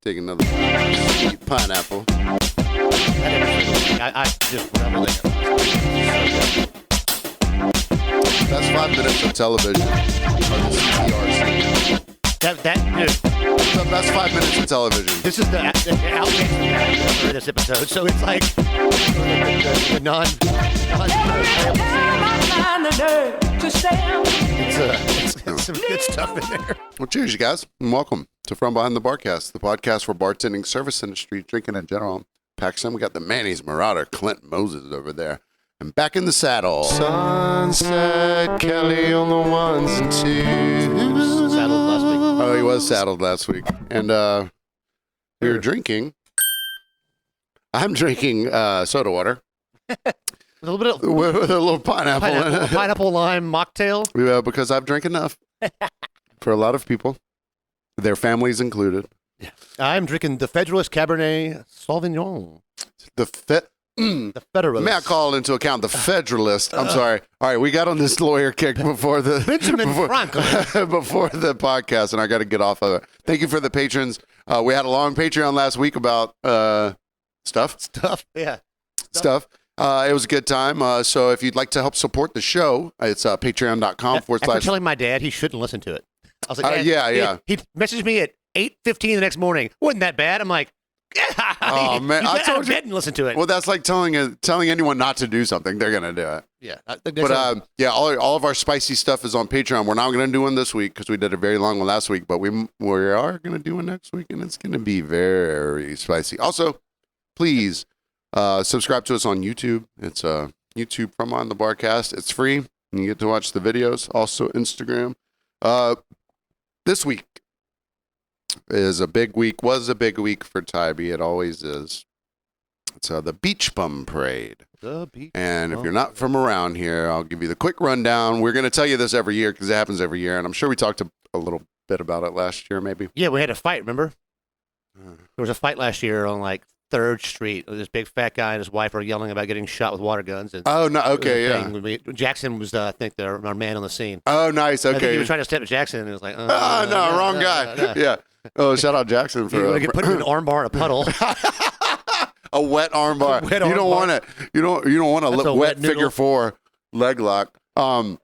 Take another sweet pineapple. I just revel there. Best 5 minutes of television are the CTRC. Dude, The best 5 minutes of television. this is the outtakes for this episode, so it's like the it's some good stuff in there. Well, cheers, you guys, and welcome to From Behind the Barcast, the podcast for bartending, service industry, drinking in general. Paxton, we got the Manny's Marauder, Clint Moses over there. And back in the saddle. Sunset Kelly on the ones and twos. Saddled last week. Oh, he was saddled last week. And we were drinking. I'm drinking soda water. A little bit of With a little pineapple in it. pineapple lime mocktail. Yeah, because I've drank enough for a lot of people, their families included. I'm drinking the Federalist Cabernet Sauvignon. The Federalist. May I call into account the Federalist? I'm sorry. All right, we got on this lawyer kick before the Benjamin Franklin. before the podcast, and I got to get off of it. Thank you for the patrons. We had a long Patreon last week about stuff. Yeah. Stuff. It was a good time. So if you'd like to help support the show, it's patreon.com / After telling my dad he shouldn't listen to it. I was like, Dad, yeah. He messaged me at 8:15 the next morning. Wasn't that bad? I'm like, Oh, man. You I get out told of you. bed and listen to it. Well, that's like telling anyone not to do something. They're going to do it. Yeah. But all of our spicy stuff is on Patreon. We're not going to do one this week because we did a very long one last week, but we are going to do one next week, and it's going to be very spicy. Also, please subscribe to us on YouTube. It's YouTube From On the Barcast. It's free, and you get to watch the videos. Also, Instagram. This week was a big week for Tybee. It always is. It's the Beach Bum Parade. And if you're not from around here, I'll give you the quick rundown. We're going to tell you this every year because it happens every year, and I'm sure we talked a little bit about it last year, maybe. Yeah, we had a fight, remember? There was a fight last year on, 3rd Street. This big fat guy and his wife were yelling about getting shot with water guns. And oh, no, okay, yeah. Jackson was, I think, our man on the scene. Oh, nice, I think he okay. was trying to step at Jackson, and it was like, No, wrong guy. No. Yeah. Oh, shout out Jackson for You want to get put in an arm bar in a puddle. a wet arm bar. Wet You arm don't bar. want it. You don't want That's a a wet wet noodle. figure 4 leg lock. All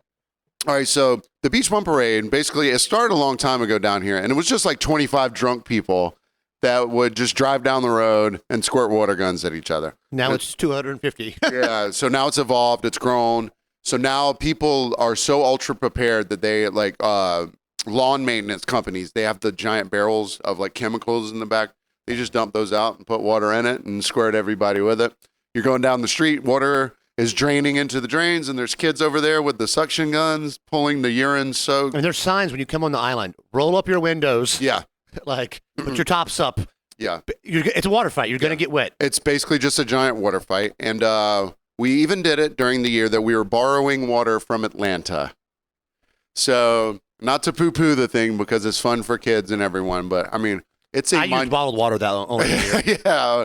right, so the Beach Bum Parade, basically, it started a long time ago down here, and it was just like 25 drunk people that would just drive down the road and squirt water guns at each other. Now it's 250. Yeah, so now it's evolved, it's grown. So now people are so ultra prepared that they lawn maintenance companies, they have the giant barrels of chemicals in the back. They just dump those out and put water in it and squirt everybody with it. You're going down the street, water is draining into the drains, and there's kids over there with the suction guns pulling the urine soaked. And there's signs when you come on the island. Roll up your windows. Yeah. Put your tops up. Yeah. It's a water fight. You're going to get wet. It's basically just a giant water fight. And we even did it during the year that we were borrowing water from Atlanta. So, not to poo-poo the thing because it's fun for kids and everyone, but I mean, it's I use bottled water that only year. yeah,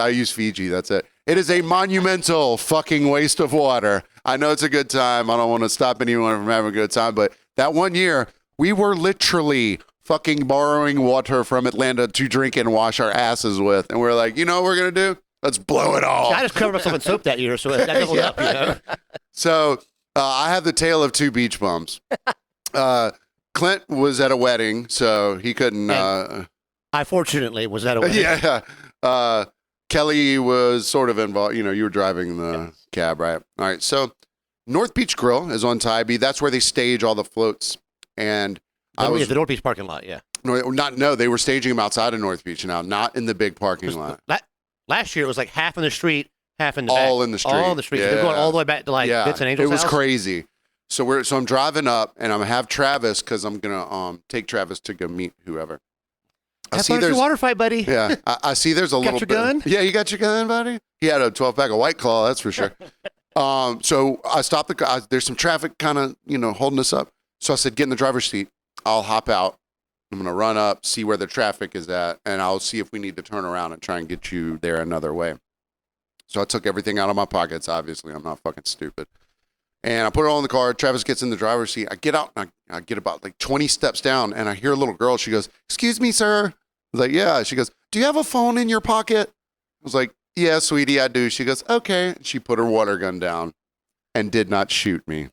I use Fiji. That's it. It is a monumental fucking waste of water. I know it's a good time. I don't want to stop anyone from having a good time, but that one year, we were literally fucking borrowing water from Atlanta to drink and wash our asses with. And we're like, you know what we're going to do? Let's blow it all. I just covered myself in soap that year, so that doubled up, you know? So I have the tale of 2 beach bums. Clint was at a wedding, so he couldn't. I fortunately was at a wedding. Yeah. Kelly was sort of involved. You know, you were driving the cab, right? All right. So North Beach Grill is on Tybee. That's where they stage all the floats. And The North Beach parking lot, yeah. No, they were staging them outside of North Beach now, not in the big parking lot. Last year it was half in the street, half in the back. All in the street. All in the street. Yeah. They're going all the way back to Vince and Angel's It was house. crazy. So I'm driving up, and I'm gonna have Travis because I'm gonna take Travis to go meet whoever. Have fun with your water fight, buddy. Yeah, I see. There's a little your bit. gun? Yeah, you got your gun, buddy. He had a 12-pack of White Claw, that's for sure. So I stopped the car. There's some traffic kind of holding us up. So I said, get in the driver's seat. I'll hop out. I'm gonna run up, see where the traffic is at, and I'll see if we need to turn around and try and get you there another way. So I took everything out of my pockets. Obviously, I'm not fucking stupid. And I put it all in the car. Travis gets in the driver's seat. I get out, and I get about 20 steps down, and I hear a little girl. She goes, "Excuse me, sir. was like, yeah. She goes, do you have a phone in your pocket? I was like, yeah, sweetie, I do. She goes, okay. She put her water gun down and did not shoot me.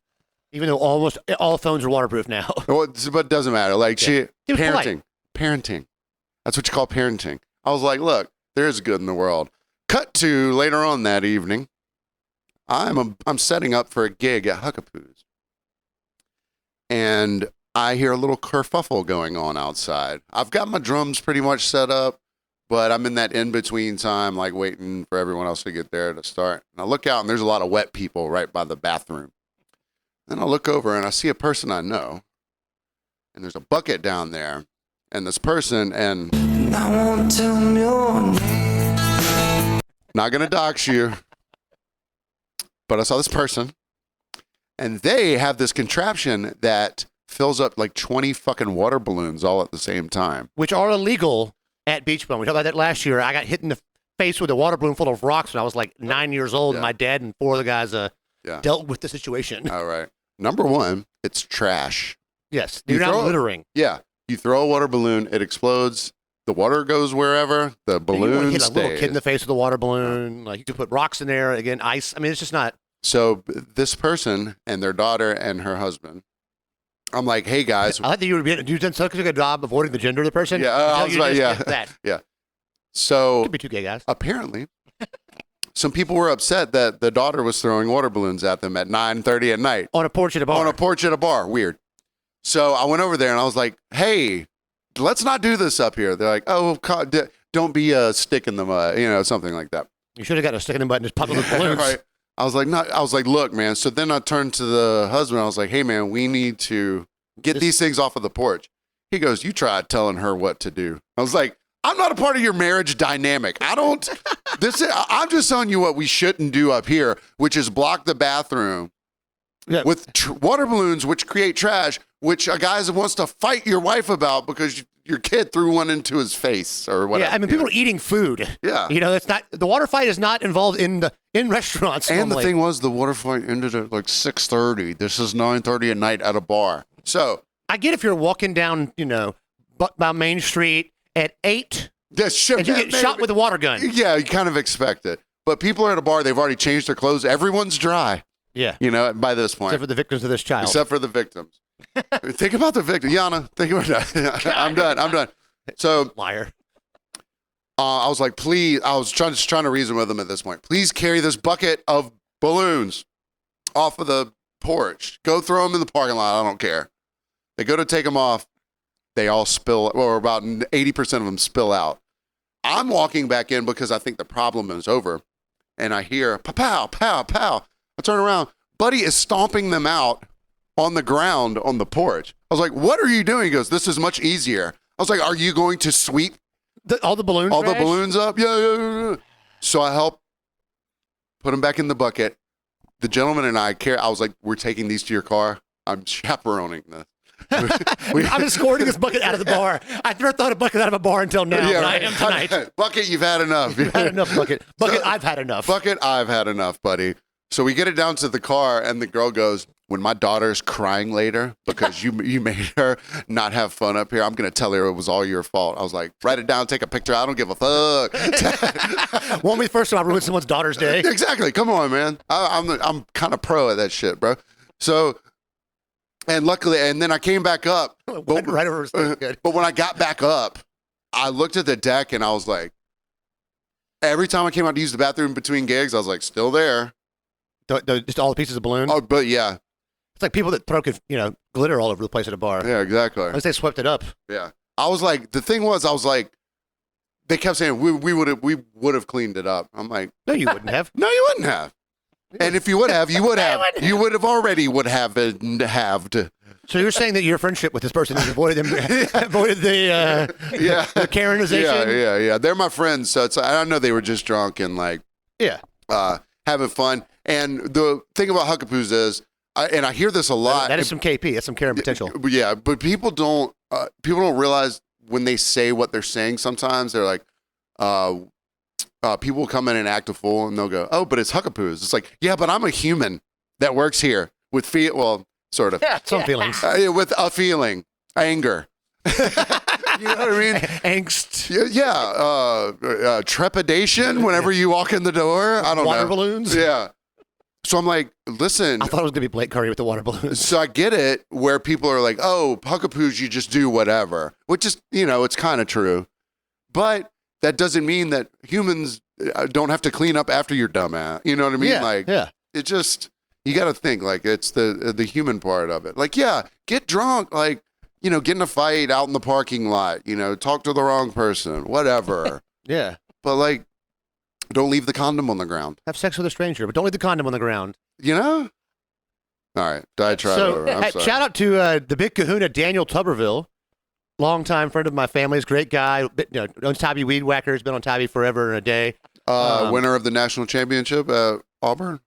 Even though almost all phones are waterproof now. Well, but it doesn't matter. Like It was parenting. That's what you call parenting. I was like, look, there's good in the world. Cut to later on that evening. I'm setting up for a gig at Huckapoo's. And I hear a little kerfuffle going on outside. I've got my drums pretty much set up, but I'm in that in-between time, like waiting for everyone else to get there to start. And I look out, and there's a lot of wet people right by the bathroom. Then I look over, and I see a person I know. And there's a bucket down there. And this person, and I won't tell your name. Not going to dox you. But I saw this person. And they have this contraption that fills up like 20 fucking water balloons all at the same time. Which are illegal at Beach Bum. We talked about that last year. I got hit in the face with a water balloon full of rocks when I was like 9 years old. Yeah. And my dad and 4 of the guys dealt with the situation. All right. Number one, it's trash. Yes. You're not littering. Yeah. You throw a water balloon, it explodes. The water goes wherever. The balloon hit stays. a little kid in the face with a water balloon. Like you could put rocks in there. Again, ice. I mean, it's just not. So this person and their daughter and her husband, I'm like, hey guys. I like that you've done such a good job avoiding the gender of the person. Yeah, I was about, yeah. That. Yeah. So Could be 2 gay guys. Apparently, some people were upset that the daughter was throwing water balloons at them at 9:30 at night. On a porch at a bar. On a porch at a bar. Weird. So I went over there and I was like, hey, let's not do this up here. They're like, oh, don't be a stick in the mud, something like that. You should have got a stick in the mud and just popped with balloons. Right. I was like, look, man. So then I turned to the husband. I was like, hey, man, we need to get these things off of the porch. He goes, you tried telling her what to do. I was like, I'm not a part of your marriage dynamic. I'm just telling you what we shouldn't do up here, which is block the bathroom with water balloons, which create trash, which a guy wants to fight your wife about because your kid threw one into his face or whatever. Yeah, I mean, people are eating food. Yeah. It's not, the water fight is not involved in restaurants. And normally. the thing was, the water fight ended at like 6:30. This is 9:30 at night at a bar. So I get if you're walking down, by Main Street at 8 and you get shot with a water gun. Yeah, you kind of expect it. But people are at a bar. They've already changed their clothes. Everyone's dry. Yeah. By this point. Except for the victims of this child. Except for the victims. Think about the victim. Yana, think about that. I'm done. So, liar. I was like, please, I was trying to reason with them at this point. Please carry this bucket of balloons off of the porch. Go throw them in the parking lot. I don't care. They go to take them off. They all spill, or about 80% of them spill out. I'm walking back in because I think the problem is over. And I hear, pow, pow, pow. I turn around. Buddy is stomping them out on the ground on the porch. I was like, what are you doing? He goes, this is much easier. I was like, are you going to sweep all the balloons the balloons up? Yeah. So I help put them back in the bucket. The gentleman and I was like, we're taking these to your car. I'm chaperoning this. I'm escorting this bucket out of the bar. I've never thought a bucket out of a bar until now, but I am tonight. Bucket, you've had enough. You've had enough, bucket. Bucket, I've had enough. Bucket, I've had enough, buddy. So we get it down to the car, and the girl goes, when my daughter's crying later because you made her not have fun up here, I'm going to tell her it was all your fault. I was like, write it down, take a picture. I don't give a fuck. Won't be the first time I ruined someone's daughter's day. Exactly. Come on, man. I'm kind of pro at that shit, bro. So, and luckily, and then I came back up. Right over his good. But when I got back up, I looked at the deck, and I was like, every time I came out to use the bathroom between gigs, I was like, still there. Just all the pieces of balloon? Oh, but yeah. It's like people that throw, glitter all over the place at a bar. Yeah, exactly. Unless they swept it up. Yeah. I was like, the thing was, they kept saying we would have cleaned it up. I'm like, no, you wouldn't have. No, you wouldn't have. And if you would have, you would have. You would have already would have halved. So you're saying that your friendship with this person has avoided the the Karenization? Yeah. They're my friends, so I know they were just drunk and having fun. And the thing about Huckapoo's is, and I hear this a lot. That is some KP. That's some Karen potential. Yeah, but people don't realize when they say what they're saying. Sometimes they're like, people will come in and act a fool, and they'll go, "Oh, but it's Huckapoo's." It's like, yeah, but I'm a human that works here with sort of. Yeah, some feelings. With a feeling, anger. You know what I mean? Angst. Yeah. Trepidation whenever you walk in the door. I don't know. Water balloons. Yeah. So I'm like, listen. I thought it was gonna be Blake Curry with the water balloons. So I get it where people are like, oh, Puckapoos, you just do whatever, which is, it's kind of true. But that doesn't mean that humans don't have to clean up after your dumbass. You know what I mean? Yeah. It just, you got to think like it's the human part of it. Like, yeah, get drunk, like, get in a fight out in the parking lot, talk to the wrong person, whatever. Yeah. But like, don't leave the condom on the ground. Have sex with a stranger, but don't leave the condom on the ground. All right. Diatribe over. I'm sorry. Shout out to the big kahuna, Daniel Tuberville, longtime friend of my family's, great guy. Owns Tybee Weed Whacker. Has been on Tybee forever and a day. Winner of the national championship at Auburn.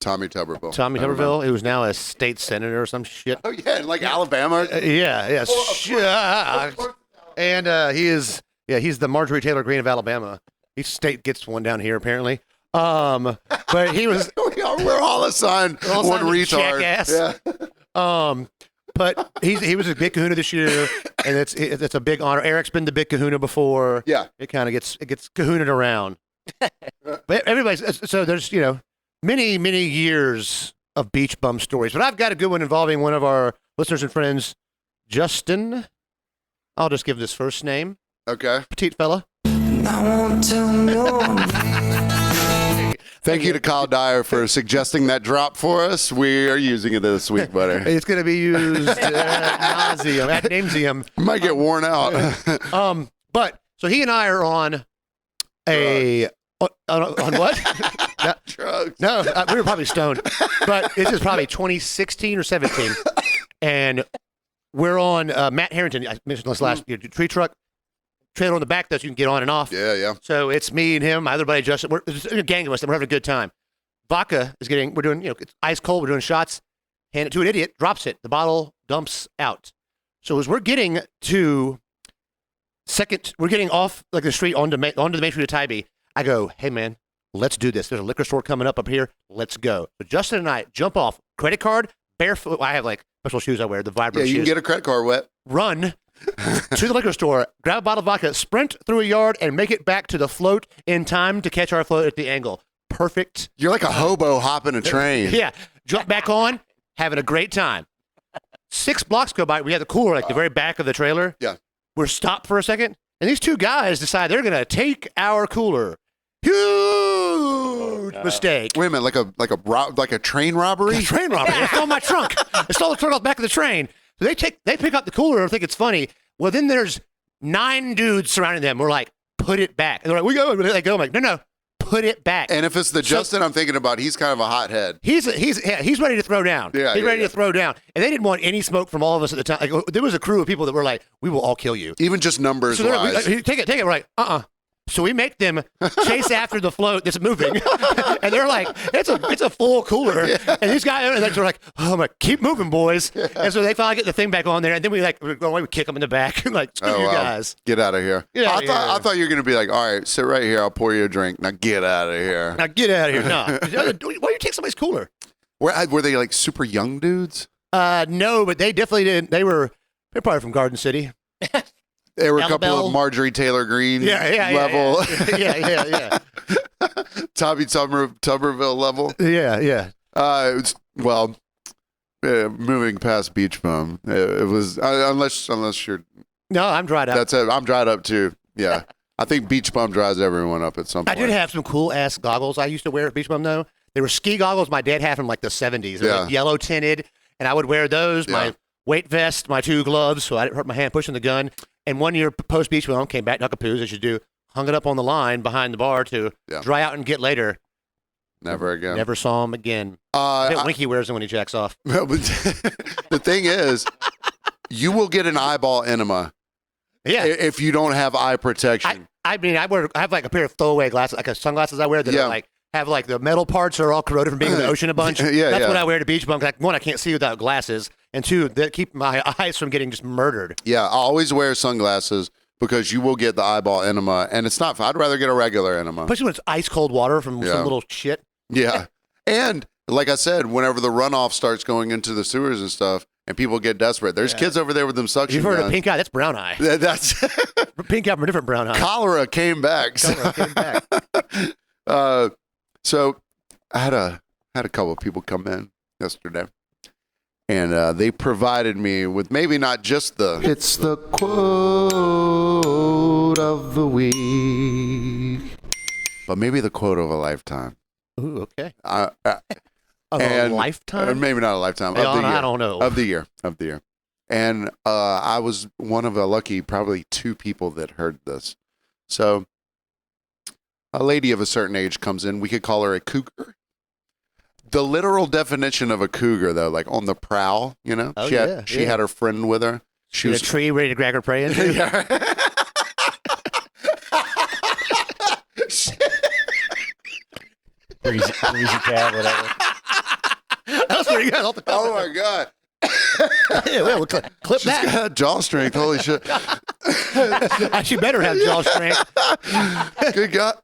Tommy Tuberville. Who's now a state senator or some shit. Oh yeah, in like Alabama. Yeah. And he's the Marjorie Taylor Greene of Alabama. Each state gets one down here, apparently. But he was. We're all assigned one retard. Yeah. But he was a big kahuna this year, and it's a big honor. Eric's been the big kahuna before. Yeah. It kind of gets kahunaed around. But everybody's so there's many years of beach bum stories. But I've got a good one involving one of our listeners and friends, Justin. I'll just give this first name. Okay. Petite fella. I won't tell no one. Thank you to Kyle Dyer for suggesting that drop for us. We are using it this week, buddy. It's going to be used ad nauseum. Might get worn out. But so he and I are on on what? Drugs. No, we were probably stoned. But this is probably 2016 or 17, and we're on Matt Harrington. I mentioned this last year. Tree truck. Trailer on the back that you can get on and off. Yeah. So it's me and him, my other buddy Justin. We're a gang of us, and we're having a good time. Vodka is we're doing, it's ice cold. We're doing shots. Hand it to an idiot, drops it. The bottle dumps out. So as we're getting we're getting off like the street onto the main street of Tybee. I go, hey man, let's do this. There's a liquor store coming up here. Let's go. So Justin and I jump off, credit card, barefoot. I have like special shoes I wear, the Vibram shoes. Yeah, you can get a credit card wet. Run to the liquor store, grab a bottle of vodka, sprint through a yard, and make it back to the float in time to catch our float at the angle. Perfect. You're like a hobo hopping a train. Yeah. Jump back on, having a great time. 6 blocks go by. We have the cooler, like the very back of the trailer. Yeah. We're stopped for a second, and these two guys decide they're going to take our cooler. Huge mistake. Wait a minute, like a train robbery? A train robbery. They stole my trunk. They stole the trunk off the back of the train. So they pick up the cooler and think it's funny. Well, then there's 9 dudes surrounding them. We're like, put it back. And they're like, we go. And they go. I'm like, no, put it back. And if it's the Justin I'm thinking about, he's kind of a hothead. He's ready to throw down. Yeah, he's ready to throw down. And they didn't want any smoke from all of us at the time. Like, there was a crew of people that were like, we will all kill you. Even just numbers So wise. take it. We're like, So we make them chase after the float that's moving, and they're like, "It's a full cooler." Yeah. And these guys are like, "Oh my, keep moving, boys!" Yeah. And so they finally get the thing back on there, and then we go away, we kick them in the back, like, "Screw you guys, get out of here!" I thought you were gonna be like, "All right, sit right here, I'll pour you a drink. Now get out of here." No, why do you take somebody's cooler? Were they like super young dudes? No, but they definitely didn't. They're probably from Garden City. They were a couple of Marjorie Taylor Greene level. Yeah. Tommy Tuberville level. Yeah. Moving past Beach Bum, it was unless you're. No, I'm dried up. That's it. I'm dried up too. Yeah, I think Beach Bum dries everyone up at some point. I did have some cool ass goggles I used to wear at Beach Bum though. They were ski goggles my dad had from like the 70s. They were like yellow tinted, and I would wear those. Yeah. My weight vest, my 2 gloves, so I didn't hurt my hand pushing the gun. And 1 year post Beach Bum, came back to Puckapoos, as you do, hung it up on the line behind the bar to dry out and get later. Never again. Never saw him again. I bet Winky wears them when he jacks off. The thing is, you will get an eyeball enema. Yeah. If you don't have eye protection. I have like a pair of throwaway glasses, like sunglasses I wear that are like have like the metal parts are all corroded from being in the ocean a bunch. That's what I wear to Beach Bum. Like, 1, I can't see without glasses, and 2, that keep my eyes from getting just murdered. Yeah, I always wear sunglasses because you will get the eyeball enema, and it's not. I'd rather get a regular enema, especially when it's ice cold water from some little shit. Yeah, and like I said, whenever the runoff starts going into the sewers and stuff, and people get desperate. There's kids over there with them suction You've heard guns. of pink eye? That's brown eye. That's Pink eye from a different brown eye. cholera came back. Cholera came back. So I had a couple of people come in yesterday, and they provided me with maybe not just it's the quote of the week, but maybe the quote of a lifetime. Ooh, okay. Of a lifetime? Maybe not a lifetime. Yeah, of the year. I don't know. Of the year. And I was one of the lucky, probably 2 people that heard this. So a lady of a certain age comes in. We could call her a cougar. The literal definition of a cougar, though, like on the prowl, you know? Oh, She had her friend with her. She was was a tree ready to grab her prey into. Breezy cab, whatever. That was pretty good. Oh, my God. Yeah, well, clip She's that. got jaw strength. Holy shit. She better have jaw strength. Good God.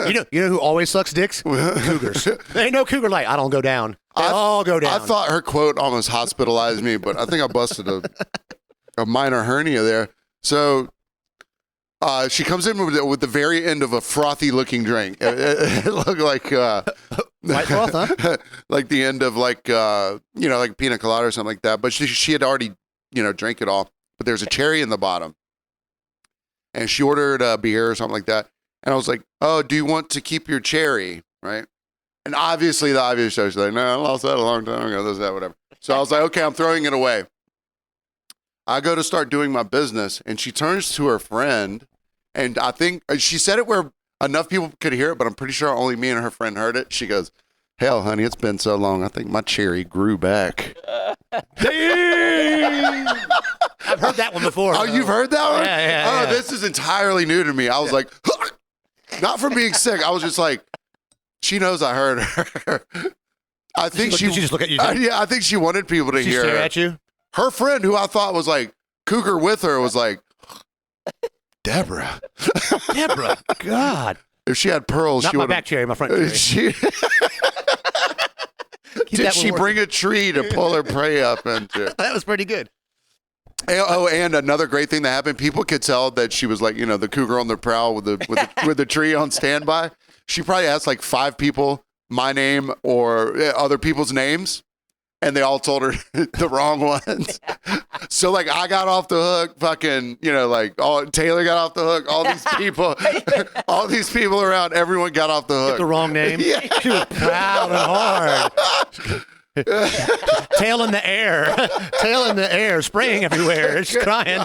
You know who always sucks dicks? Cougars. There ain't no cougar like, I don't go down. They all go down. I thought her quote almost hospitalized me, but I think I busted a minor hernia there. So she comes in with the very end of a frothy looking drink. It looked like White froth, huh? like the end of like like pina colada or something like that. But she had already drank it all. But there's a cherry in the bottom, and she ordered a beer or something like that. And I was like, "Oh, do you want to keep your cherry?" Right? And obviously, the obvious show, she's like, "No, I lost that a long time ago. This, that, whatever." So I was like, "Okay, I'm throwing it away." I go to start doing my business, and she turns to her friend, and I think she said it where enough people could hear it, but I'm pretty sure only me and her friend heard it. She goes, "Hell, honey, it's been so long. I think my cherry grew back." Damn! I've heard that one before. Oh, you've heard that one? Yeah. This is entirely new to me. I was like, not from being sick. I was just like, she knows I heard her. I think she just look at you. Yeah, I think she wanted people to hear. She stare at you. Her friend, who I thought was like cougar with her, was like, Deborah. God. If she had pearls, Not she my would. back cherry, my front cherry. Did she bring a tree to pull her prey up into? That was pretty good. And another great thing that happened, people could tell that she was like, the cougar on the prowl with the tree on standby. She probably asked like 5 people my name or other people's names, and they all told her the wrong ones. So like I got off the hook, fucking, Taylor got off the hook, all these people around, everyone got off the hook. Get the wrong name. Yeah. She was proud and hard. Tail in the air, spraying everywhere. She's crying.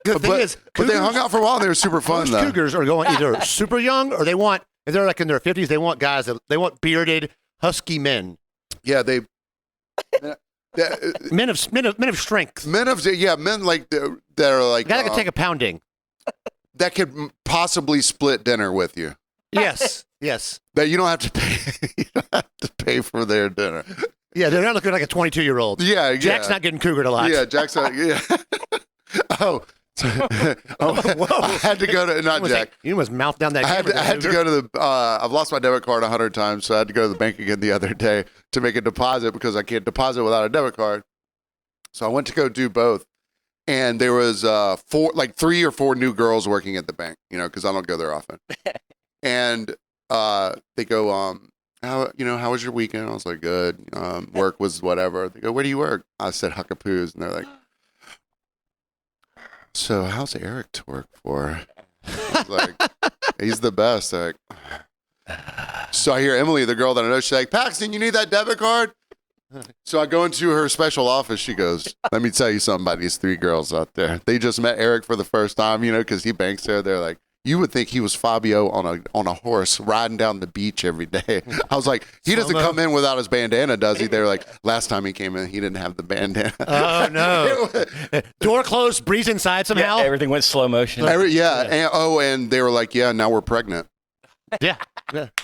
The thing is, but they hung out for a while. They were super fun, most though. Cougars are going either super young or if they're like in their 50s, they want guys they want bearded, husky men. Yeah, Men of strength. Men like that are like A guy that can take a pounding. that could possibly split dinner with you. Yes. That you don't have to pay. You don't have to pay for their dinner. Yeah, they're not looking like a 22-year-old. Yeah, Jack's not getting cougared a lot. Yeah, Jack's not. Yeah. Whoa. I had to go to Jack. Like, you must mouth down that. I had to go to the. I've lost my debit card 100 times, so I had to go to the bank again the other day to make a deposit because I can't deposit without a debit card. So I went to go do both, and there was 3 or 4 new girls working at the bank. Because I don't go there often. And they go, how was your weekend? I was like, good. Work was whatever. They go, where do you work? I said Huckapoo's, and they're like, so how's Eric to work for? I was like, he's the best. They're like, so I hear Emily, the girl that I know, she's like, Paxton, you need that debit card? So I go into her special office. She goes, let me tell you something about these 3 girls out there. They just met Eric for the first time, because he banks there. They're like, you would think he was Fabio on a horse riding down the beach every day. I was like, he doesn't come in without his bandana, does he? They were like, last time he came in, he didn't have the bandana. Oh, no. Door closed, breeze inside somehow. Yeah, everything went slow motion. And they were like, yeah, now we're pregnant. Yeah.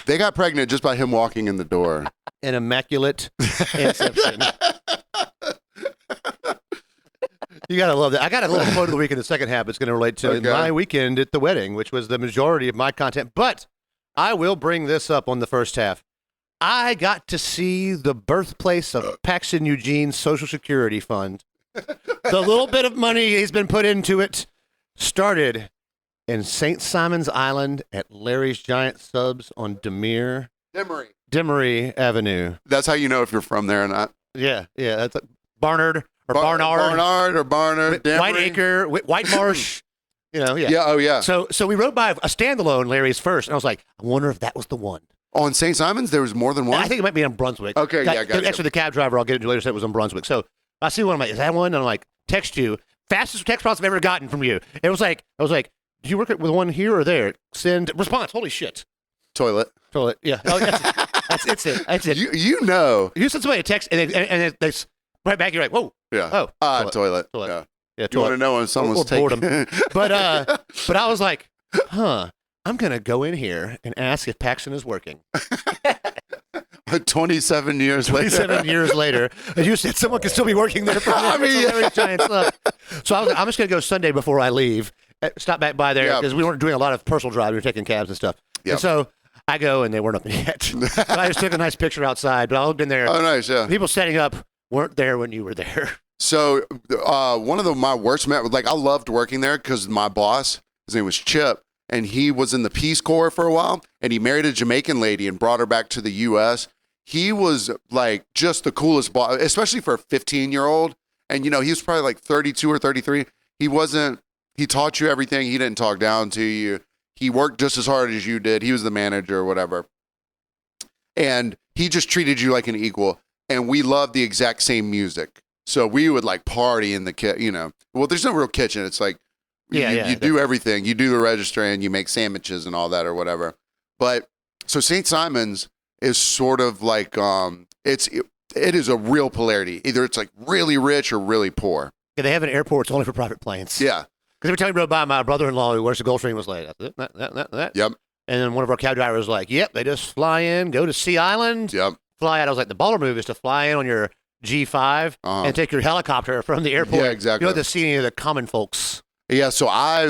They got pregnant just by him walking in the door. An immaculate inception. You got to love that. I got a little quote of the week in the second half. It's going to relate to my weekend at the wedding, which was the majority of my content. But I will bring this up on the first half. I got to see the birthplace of Paxton Eugene's Social Security Fund. The little bit of money he's been put into it started in St. Simon's Island at Larry's Giant Subs on Demery Avenue. That's how you know if you're from there or not. Yeah. That's Barnard or Barnard. Barnard. White Acre, White Marsh. Yeah. Yeah. Oh, yeah. So we rode by a standalone Larry's first, and I was like, I wonder if that was the one. On St. Simon's, there was more than one? I think it might be on Brunswick. Okay, yeah, gotcha. Actually, the cab driver, I'll get into later, said it was on Brunswick. So I see one, I'm like, is that one? And I'm like, text you. Fastest text response I've ever gotten from you. I was like, do you work with one here or there? Send response. Holy shit. Toilet. Yeah. Oh, that's it. You know. You send somebody a text, and they right back, you're like, whoa. Yeah. Oh. Toilet. Yeah. You want to know when someone's taking... boredom. But I was like, I'm going to go in here and ask if Paxton is working. 27 years later. 27 years later. As you said, someone can still be working there. Giant stuff. So I was like, I'm just going to go Sunday before I leave. Stop back by there because we weren't doing a lot of personal drive. We were taking cabs and stuff. Yep. And so I go and they weren't open yet. So I just took a nice picture outside, but I've been there. Oh, nice, yeah. People setting up weren't there when you were there. So one of my worst I loved working there because my boss, his name was Chip, and he was in the Peace Corps for a while, and he married a Jamaican lady and brought her back to the U.S. He was like just the coolest boss, especially for a 15-year-old. And, he was probably like 32 or 33. He taught you everything. He didn't talk down to you. He worked just as hard as you did. He was the manager or whatever. And he just treated you like an equal. And we loved the exact same music. So we would like party in the kitchen, Well, there's no real kitchen. It's like you do everything. You do the register and you make sandwiches and all that or whatever. But so St. Simon's is sort of like it is a real polarity. Either it's like really rich or really poor. Yeah, they have an airport. It's only for private planes. Yeah. Because every time we rode by, my brother-in-law who works at Gulfstream was like, that. Yep. And then one of our cab drivers was like, yep, they just fly in, go to Sea Island, fly out. I was like, the baller move is to fly in on your G5 and take your helicopter from the airport. Yeah, exactly. You don't have to see any of the common folks. Yeah, so I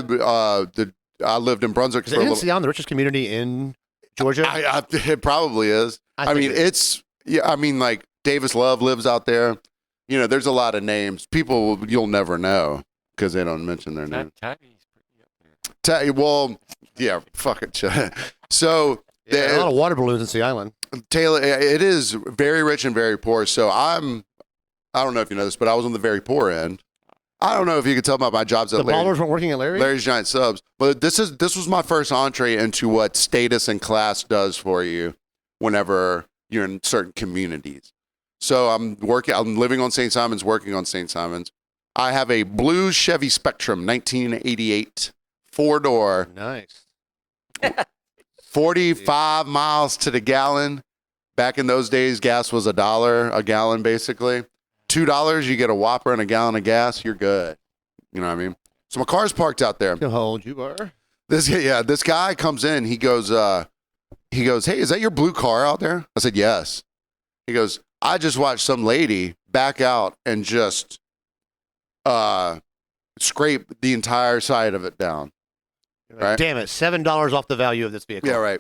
lived in Brunswick for a little... Is Sea Island the richest community in Georgia? It probably is. I mean, like Davis Love lives out there. There's a lot of names. People you'll never know because they don't mention their name. Well, yeah, fuck it. So a lot of water balloons in Sea Island. Taylor, it is very rich and very poor. So I don't know if you know this, but I was on the very poor end. I don't know if you could tell about my jobs at Ballers weren't working at Larry's Giant Subs, but this was my first entree into what status and class does for you whenever you're in certain communities. So I'm living on St. Simon's, working on St. Simon's. I have a blue Chevy Spectrum, 1988, 4-door. Nice. 45 miles to the gallon. Back in those days, gas was $1 a gallon, basically. $2, you get a Whopper and a gallon of gas, you're good. You know what I mean? So my car's parked out there. How old you are? This guy comes in. He goes, hey, is that your blue car out there? I said, yes. He goes, I just watched some lady back out and just scrape the entire side of it down. Right? Damn it, $7 off the value of this vehicle. Yeah, right.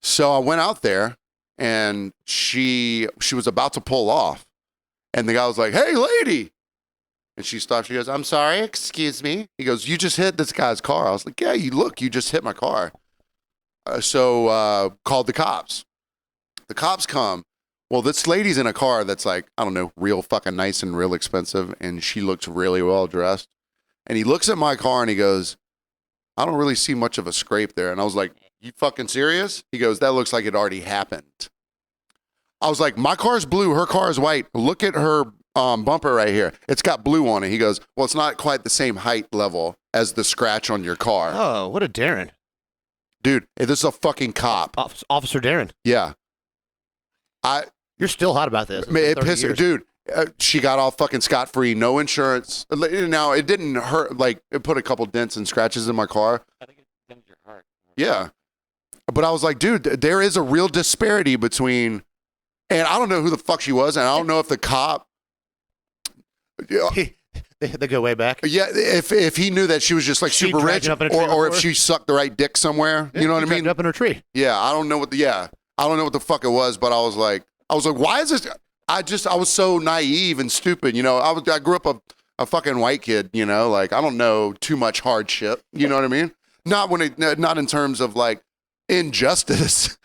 So I went out there, and she was about to pull off, and the guy was like, hey, lady. And she stopped. She goes, I'm sorry, excuse me. He goes, you just hit this guy's car. I was like, yeah, you just hit my car. So called the cops. The cops come. Well, this lady's in a car that's like, I don't know, real fucking nice and real expensive, and she looks really well dressed. And he looks at my car and he goes, I don't really see much of a scrape there. And I was like, you fucking serious? He goes, that looks like it already happened. I was like, my car's blue, her car is white. Look at her bumper right here. It's got blue on it. He goes, well, it's not quite the same height level as the scratch on your car. Oh, what a Darren. Dude, this is a fucking cop. Officer Darren. Yeah. You're still hot about this. It pissed her. Dude, she got all fucking scot-free, no insurance. Now, it didn't hurt. Like, it put a couple dents and scratches in my car. I think it dents your heart. Yeah. But I was like, dude, there is a real disparity between, and I don't know who the fuck she was, and I don't know if the cop. They go way back. Yeah, if he knew that she was just like super rich, or if she sucked the right dick somewhere, you know what I mean? Up in her tree. Yeah, I don't know I don't know what the fuck it was, but I was like, why is this? I was so naive and stupid. You know, I grew up a fucking white kid, you know, like I don't know too much hardship. You know what I mean? Not in terms of like injustice.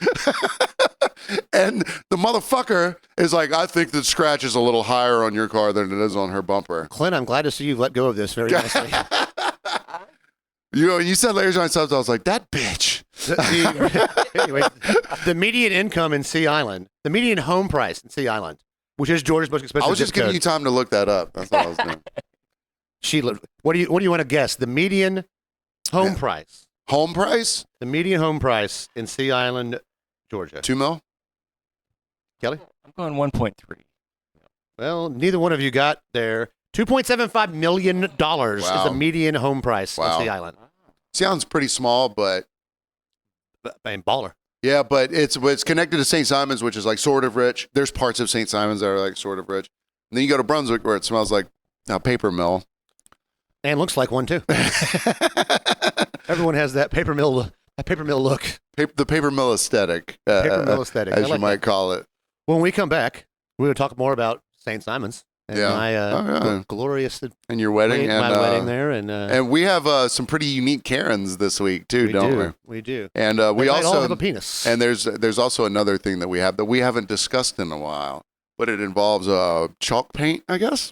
And the motherfucker is like, I think the scratch is a little higher on your car than it is on her bumper. Clint, I'm glad to see you've let go of this very nicely. You know, you said Larry Johnson subs. I was like, that bitch. Anyway, the median income in Sea Island, the median home price in Sea Island, which is Georgia's most expensive. I was just giving you time to look that up. That's all I was doing. What do you want to guess? The median home price. Home price? The median home price in Sea Island, Georgia. $2 million? Kelly? I'm going 1.3. Well, neither one of you got there. $2.75 million is the median home price on Sea Island. Sounds pretty small, but baller. Yeah, but it's connected to St. Simon's, which is like sort of rich. There's parts of St. Simon's that are like sort of rich. And then you go to Brunswick where it smells like a paper mill. And looks like one too. Everyone has that paper mill look. The paper mill aesthetic. Paper mill aesthetic. As you might call it. When we come back, we're going to talk more about St. Simon's. And my glorious and your wedding my wedding there, and we have some pretty unique Karens this week too, don't we? We do, and we also all have a penis. And there's also another thing that we have that we haven't discussed in a while, but it involves chalk paint, I guess.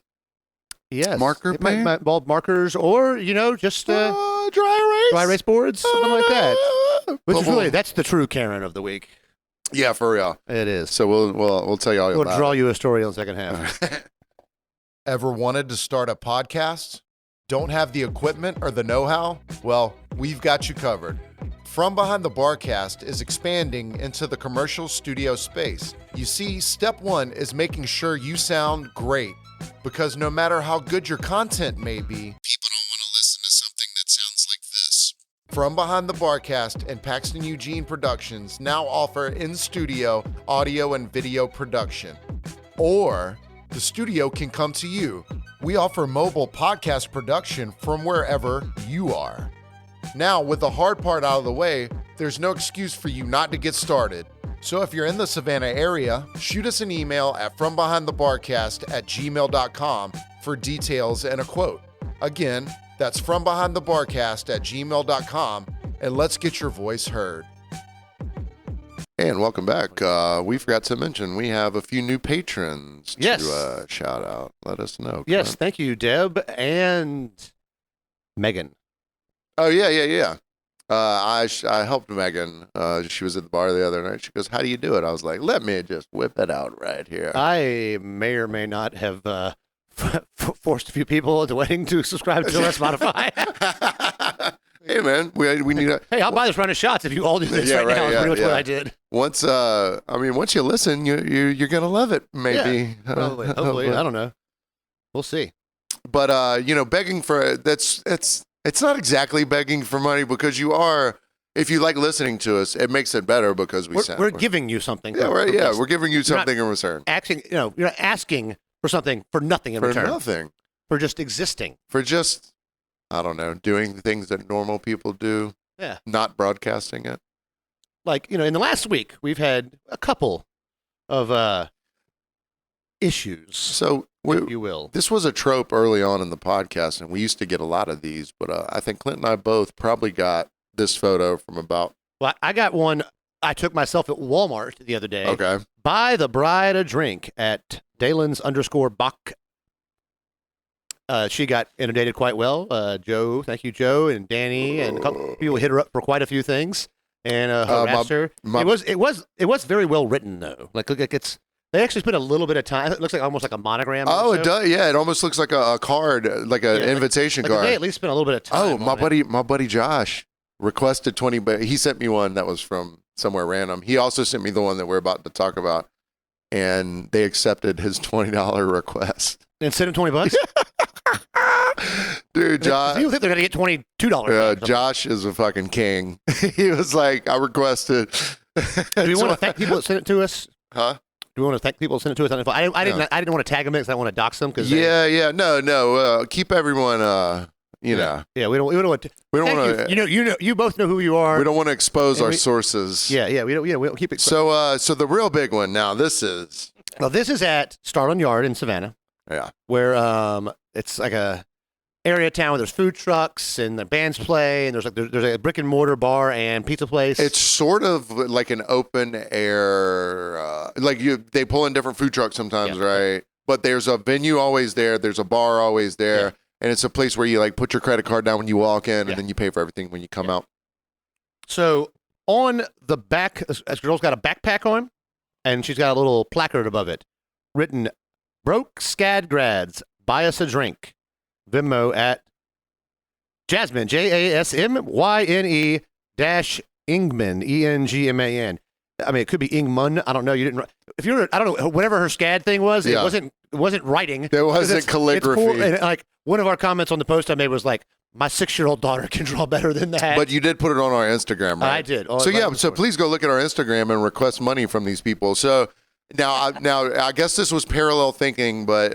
Yes, marker paint, might involve markers, or just dry erase boards, something like that. Which is really that's the true Karen of the week. Yeah, for real, it is. So we'll tell you all about it. We'll draw you a story on the second half. Ever wanted to start a podcast? Don't have the equipment or the know-how? Well, we've got you covered. From Behind the Barcast is expanding into the commercial studio space. You see, step one is making sure you sound great, because no matter how good your content may be, people don't want to listen to something that sounds like this. From Behind the Barcast and Paxton Eugene Productions now offer in-studio audio and video production. Or the studio can come to you. We offer mobile podcast production from wherever you are. Now, with the hard part out of the way, there's no excuse for you not to get started. So if you're in the Savannah area, shoot us an email at FromBehindTheBarcast@gmail.com for details and a quote. Again, that's FromBehindTheBarcast@gmail.com, and let's get your voice heard. And welcome back. We forgot to mention we have a few new patrons to shout out. Let us know. Yes, thank you, Deb and Megan. Oh, yeah. I helped Megan. She was at the bar the other night. She goes, how do you do it? I was like, let me just whip it out right here. I may or may not have forced a few people at the wedding to subscribe to our Spotify. Hey, man, we need a... Hey, I'll buy this round of shots if you all do this now. That's pretty much what I did. Once you listen, you're going to love it, maybe. Yeah, probably. Hopefully. I don't know. We'll see. But, begging for... It's not exactly begging for money because you are... If you like listening to us, it makes it better because we're giving you something. Yeah, right. Yeah, we're giving you something in return. You're not asking for something for nothing in return. For nothing. For just existing. For just... I don't know, doing the things that normal people do. Yeah. Not broadcasting it. Like, in the last week, we've had a couple of issues, so if you will. This was a trope early on in the podcast, and we used to get a lot of these, but I think Clint and I both probably got this photo from about... Well, I got one I took myself at Walmart the other day. Okay. Buy the bride a drink at Dalens_Bach. She got inundated quite well. Joe, thank you, Joe, and Danny, and a couple people hit her up for quite a few things and harassed her. It was very well written though. Like it's they actually spent a little bit of time. It looks like almost like a monogram. Oh, it does. Yeah, it almost looks like a card, like an invitation card. They at least spent a little bit of time. Oh, my buddy Josh requested 20. But he sent me one that was from somewhere random. He also sent me the one that we're about to talk about, and they accepted his $20 request. And sent him $20. Dude, Josh. You think they're gonna get $22? Yeah, Josh is a fucking king. He was like, I requested. Do we want to thank people that sent it to us? Huh? Do we want to thank people that sent it to us? I didn't want to tag them because I want to dox them. No. Keep everyone, you know. Yeah, we don't want to. We don't want to. You both know who you are. We don't want to expose And our sources. Yeah, we don't keep it. So the real big one now. This is at Starland Yard in Savannah. Yeah. Where it's like a area town where there's food trucks and the bands play and there's a brick and mortar bar and pizza place. It's sort of like an open air, they pull in different food trucks sometimes, right? But there's a venue always there. There's a bar always there, and it's a place where you like put your credit card down when you walk in, and then you pay for everything when you come out. So on the back, this girl's got a backpack on, and she's got a little placard above it, written "Broke Scad grads, buy us a drink." Venmo at Jasmine, JASMYNE dash Ingman, ENGMAN. I mean, it could be Ingman. I don't know. You didn't. If you're, I don't know. Whatever her SCAD thing was, it wasn't writing. There wasn't calligraphy. It's cool. And like one of our comments on the post I made was like, "My 6-year-old daughter can draw better than that." But you did put it on our Instagram, right? I did. So please go look at our Instagram and request money from these people. So. Now, I guess this was parallel thinking, but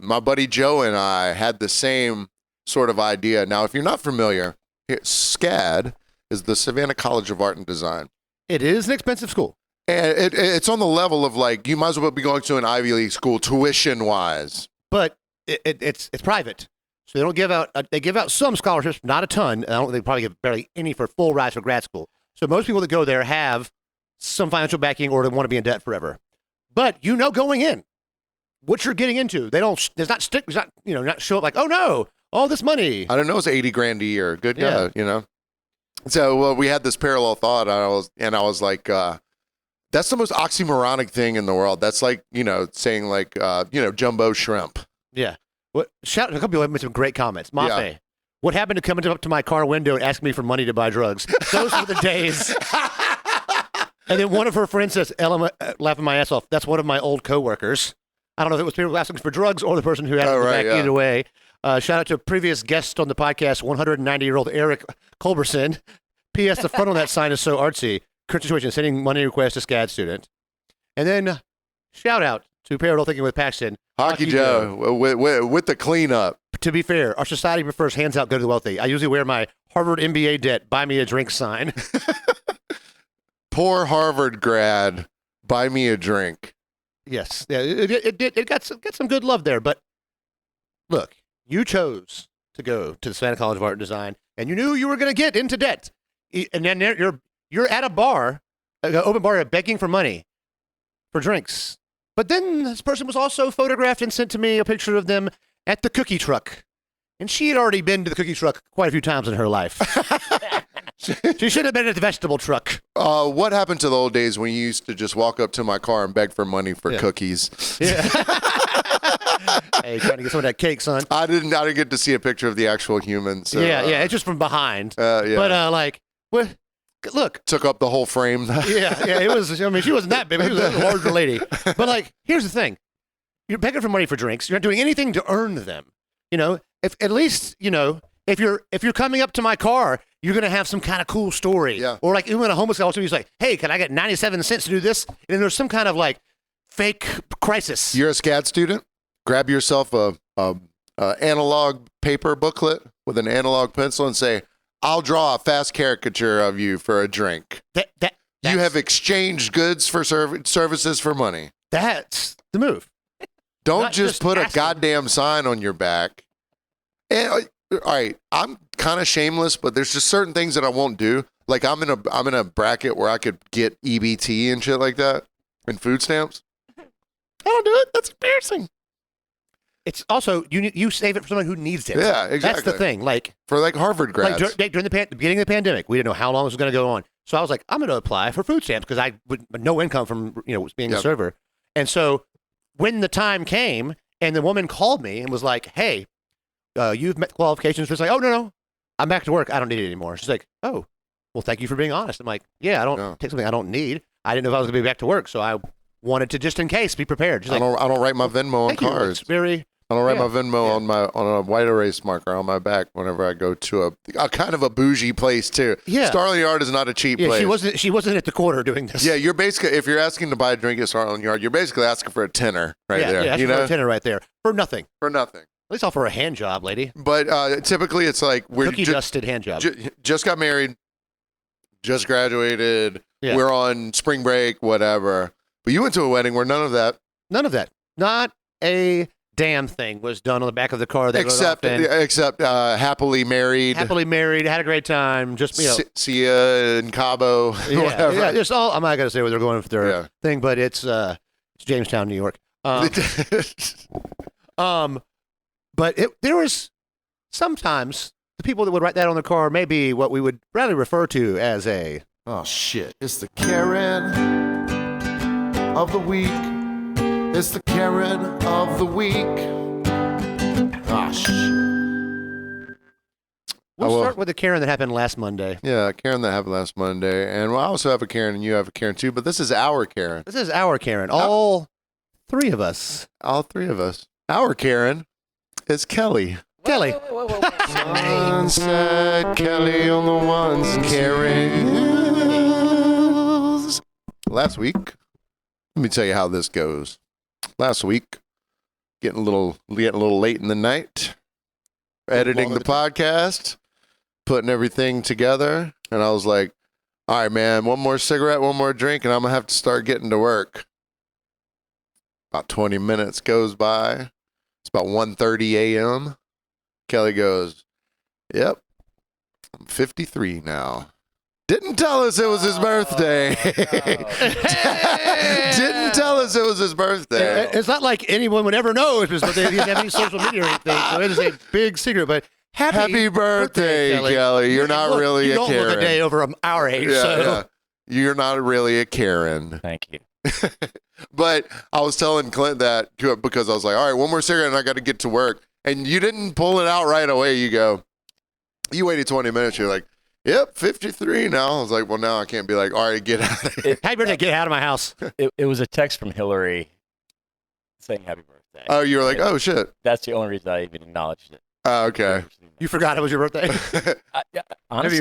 my buddy Joe and I had the same sort of idea. Now, if you're not familiar, SCAD is the Savannah College of Art and Design. It is an expensive school. And it's on the level of like, you might as well be going to an Ivy League school tuition-wise. But it's private. So they don't give out, they give out some scholarships, not a ton. They probably give barely any for full rides for grad school. So most people that go there have some financial backing or they want to be in debt forever. But going in, what you're getting into, not show up like, oh no, all this money. I don't know, it's $80,000 a year. Good guy, So we had this parallel thought, and I was like, that's the most oxymoronic thing in the world. That's like, saying like, jumbo shrimp. Yeah. Shout out to a couple people have made some great comments. Mafe, what happened to coming up to my car window and asking me for money to buy drugs? Those were the days. And then one of her friends says, Ella, laughing my ass off, that's one of my old coworkers. I don't know if it was people asking for drugs or the person who had it in the back. Either way. Shout out to a previous guest on the podcast, 190-year-old Eric Culberson. P.S. The front on that sign is so artsy. Current situation, sending money request to SCAD student. And then shout out to Parallel Thinking with Paxton. Hockey Joe with the cleanup. To be fair, our society prefers hands out, go to the wealthy. I usually wear my Harvard MBA debt, buy me a drink sign. Poor Harvard grad, buy me a drink. Yes, yeah, it got some good love there. But look, you chose to go to the Savannah College of Art and Design, and you knew you were going to get into debt. And then you're at a bar, an open bar, begging for money for drinks. But then this person was also photographed and sent to me a picture of them at the cookie truck, and she had already been to the cookie truck quite a few times in her life. She should have been at the vegetable truck. What happened to the old days when you used to just walk up to my car and beg for money for cookies? Yeah. Hey, trying to get some of that cake, son. I didn't get to see a picture of the actual human. So, yeah, it's just from behind. Yeah. But what? Look, took up the whole frame. yeah. It was. I mean, she wasn't that big. She was a larger lady. But here's the thing: you're begging for money for drinks. You're not doing anything to earn them. If at least if you're coming up to my car, you're going to have some kind of cool story. Yeah. Or like even a homeless guy also, he's like, hey, can I get 97 cents to do this? And then there's some kind of fake crisis. You're a SCAD student? Grab yourself a analog paper booklet with an analog pencil and say, I'll draw a fast caricature of you for a drink. You have exchanged goods for services for money. That's the move. Don't just put a goddamn sign on your back. And all right, I'm kind of shameless, but there's just certain things that I won't do. Like I'm in a bracket where I could get EBT and shit like that and food stamps. I don't do it. That's embarrassing. It's also you save it for someone who needs it. Yeah, exactly. That's the thing. For Harvard grads. During the beginning of the pandemic, we didn't know how long this was going to go on. So I was like, I'm going to apply for food stamps because I would no income from being a server. And so when the time came, and the woman called me and was like, "Hey, you've met qualifications." She's like, "Oh no, I'm back to work. I don't need it anymore." She's like, "Oh, well, thank you for being honest." I'm like, "Yeah, I don't take something I don't need. I didn't know if I was going to be back to work, so I wanted to just in case be prepared." She's I don't write my Venmo on cards. It's very. I don't write my Venmo on a white erase marker on my back whenever I go to a kind of a bougie place too. Yeah, Starland Yard is not a cheap place. She wasn't at the corner doing this. Yeah, you're basically, if you're asking to buy a drink at Starland Yard, you're basically asking for a tenner right there. Yeah, for a tenner right there for nothing. For nothing. least offer a hand job, lady. But typically it's like we're Cookie dusted hand job. just got married, just graduated, Yeah. we're on spring break, whatever. But you went to a wedding where none of that. None of that. Not a damn thing was done on the back of the car. That Except happily married. happily married, had a great time. Just See ya in Cabo. Whatever. yeah. Just all. I'm not gonna say where they're going for their Yeah. thing, but it's Jamestown, New York. But there was sometimes the people that would write that on the car may be what we would rather refer to as a. Oh shit! It's the Karen of the week. It's the Karen of the week. Ah shit. We'll start with the Karen that happened last Monday. Yeah, Karen that happened last Monday. And I also have a Karen, and you have a Karen too, but this is our Karen. This is our Karen. All three of us. All three of us. Our Karen is Kelly. Kelly. Sunset Kelly on the ones and Karens. Last week, let me tell you how this goes. Last week, getting a little late in the night, editing the podcast, putting everything together, and I was like, all right, man, one more cigarette, one more drink, and I'm going to have to start getting to work. About 20 minutes goes by. It's about 1:30 a.m. Kelly goes, yep, I'm 53 now. Didn't tell us it was his birthday. Didn't tell us it was his birthday. It's not like anyone would ever know if it's birthday. He doesn't have any social media or anything. So it is a big secret. But happy birthday, Kelly. You're not really you a don't Karen. look a day over our age. Yeah, so. yeah. You're not really a Karen. Thank you. But I was telling Clint that because I was like, all right, one more cigarette and I got to get to work. And you didn't pull it out right away. You waited 20 minutes. You're like, yep, 53 now. I was like, well, now I can't be like, all right, get out of here. Happy birthday, get out of my house. It was a text from Hillary saying happy birthday. Oh, you were like, oh, shit. That's the only reason I even acknowledged it. Oh, okay. You forgot it was your birthday? Honestly,